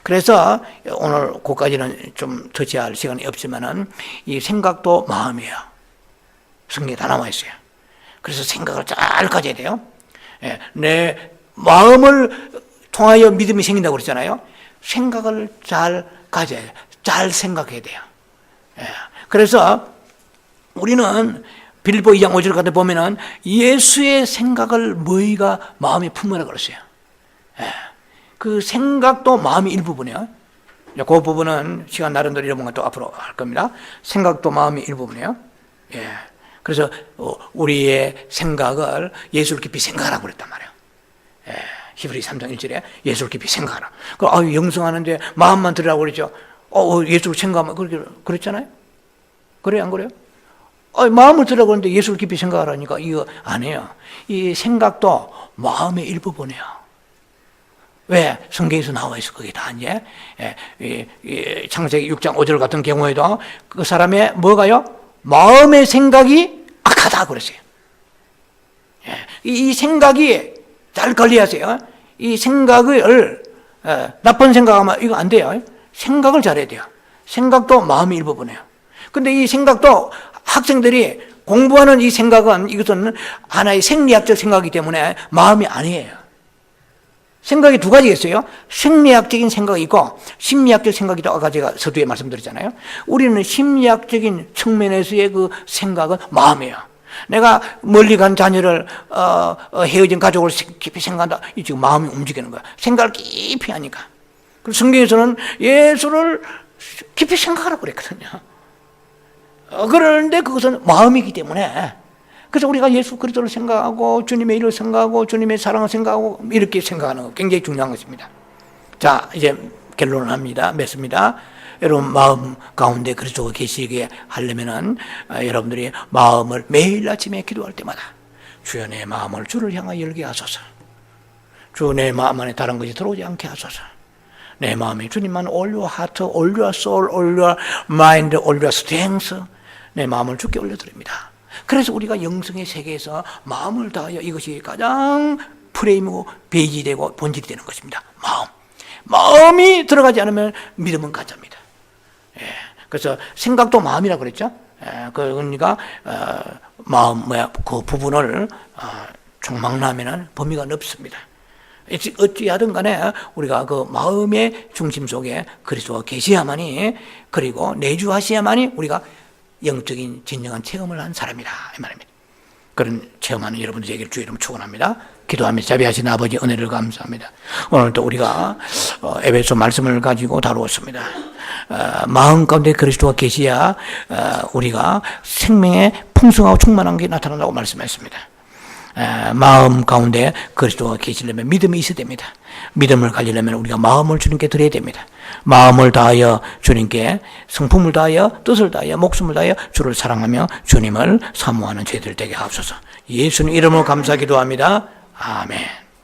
그래서 오늘 그까지는 좀 터치할 시간이 없지만은 이 생각도 마음이에요. 성경에 다 나와 있어요. 그래서 생각을 잘 가져야 돼요. 내 마음을 통하여 믿음이 생긴다고 그랬잖아요. 생각을 잘 가져야 돼요. 잘 생각해야 돼요. 그래서 우리는 빌립보 2장 5절 같은 데 보면은 예수의 생각을 너희가 마음에 품으라 그랬어요. 그 생각도 마음의 일부분이에요. 그 부분은 시간 나름대로 이런 건 또 앞으로 할 겁니다. 생각도 마음의 일부분이에요. 그래서 우리의 생각을 예수를 깊이 생각하라고 그랬단 말이에요. 히브리 3장 1절에 예수를 깊이 생각하라. 영성하는데 마음만 들으라고 그랬죠. 예수를 생각하면 그랬잖아요. 그래요, 안 그래요? 마음을 들으라고 그러는데 예수를 깊이 생각하라니까 이거 아니에요. 이 생각도 마음의 일부분이에요. 왜? 성경에서 나와 있어. 그게 다 이제 창세기 6장 5절 같은 경우에도 그 사람의 뭐가요? 마음의 생각이 악하다 그랬어요. 이 생각이 잘 관리하세요. 이 생각을 나쁜 생각하면 이거 안 돼요. 생각을 잘해야 돼요. 생각도 마음의 일부분이에요. 근데 이 생각도 학생들이 공부하는 이 생각은 이것은 하나의 생리학적 생각이기 때문에 마음이 아니에요. 생각이 두 가지가 있어요. 생리학적인 생각이 있고 심리학적 생각이 있다고 아까 제가 서두에 말씀드렸잖아요. 우리는 심리학적인 측면에서의 그 생각은 마음이에요. 내가 멀리 간 자녀를 헤어진 가족을 깊이 생각한다. 이 지금 마음이 움직이는 거야. 생각을 깊이 하니까. 그래서 성경에서는 예수를 깊이 생각하라고 그랬거든요. 그런데 그것은 마음이기 때문에 그래서 우리가 예수 그리스도를 생각하고 주님의 일을 생각하고 주님의 사랑을 생각하고 이렇게 생각하는 거 굉장히 중요한 것입니다. 자, 이제 결론을 합니다. 맺습니다. 여러분 마음 가운데 그리스도가 계시게 하려면은 여러분들이 마음을 매일 아침에 기도할 때마다 주여 내 마음을 주를 향하여 열게 하소서. 주 내 마음 안에 다른 것이 들어오지 않게 하소서. 내 마음이 주님만 all your heart, all your soul, all your mind, all your strength 내 마음을 주께 올려드립니다. 그래서 우리가 영성의 세계에서 마음을 다하여 이것이 가장 프레임이고 베이지되고 본질이 되는 것입니다. 마음이 들어가지 않으면 믿음은 가짜입니다. 예, 그래서 생각도 마음이라고 그랬죠. 그러니까 마음 그 부분을 총망라하면 범위가 넓습니다. 어찌하든 간에 우리가 그 마음의 중심 속에 그리스도가 계셔야만이, 그리고 내주하셔야만이 우리가 영적인 진정한 체험을 한 사람이다 이 말입니다. 그런 체험하는 여러분들 에게 주의 이름 축원합니다. 기도하며 자비하신 아버지 은혜를 감사합니다. 오늘도 우리가 에베소 말씀을 가지고 다루었습니다. 마음 가운데 그리스도가 계시야 우리가 생명의 풍성하고 충만한 게 나타난다고 말씀했습니다. 마음 가운데 그리스도가 계시려면 믿음이 있어야 됩니다. 믿음을 가지려면 우리가 마음을 주님께 드려야 됩니다. 마음을 다하여 주님께, 성품을 다하여, 뜻을 다하여, 목숨을 다하여 주를 사랑하며 주님을 사모하는 죄들 되게 하옵소서. 예수님 이름으로 감사 기도합니다. 아멘.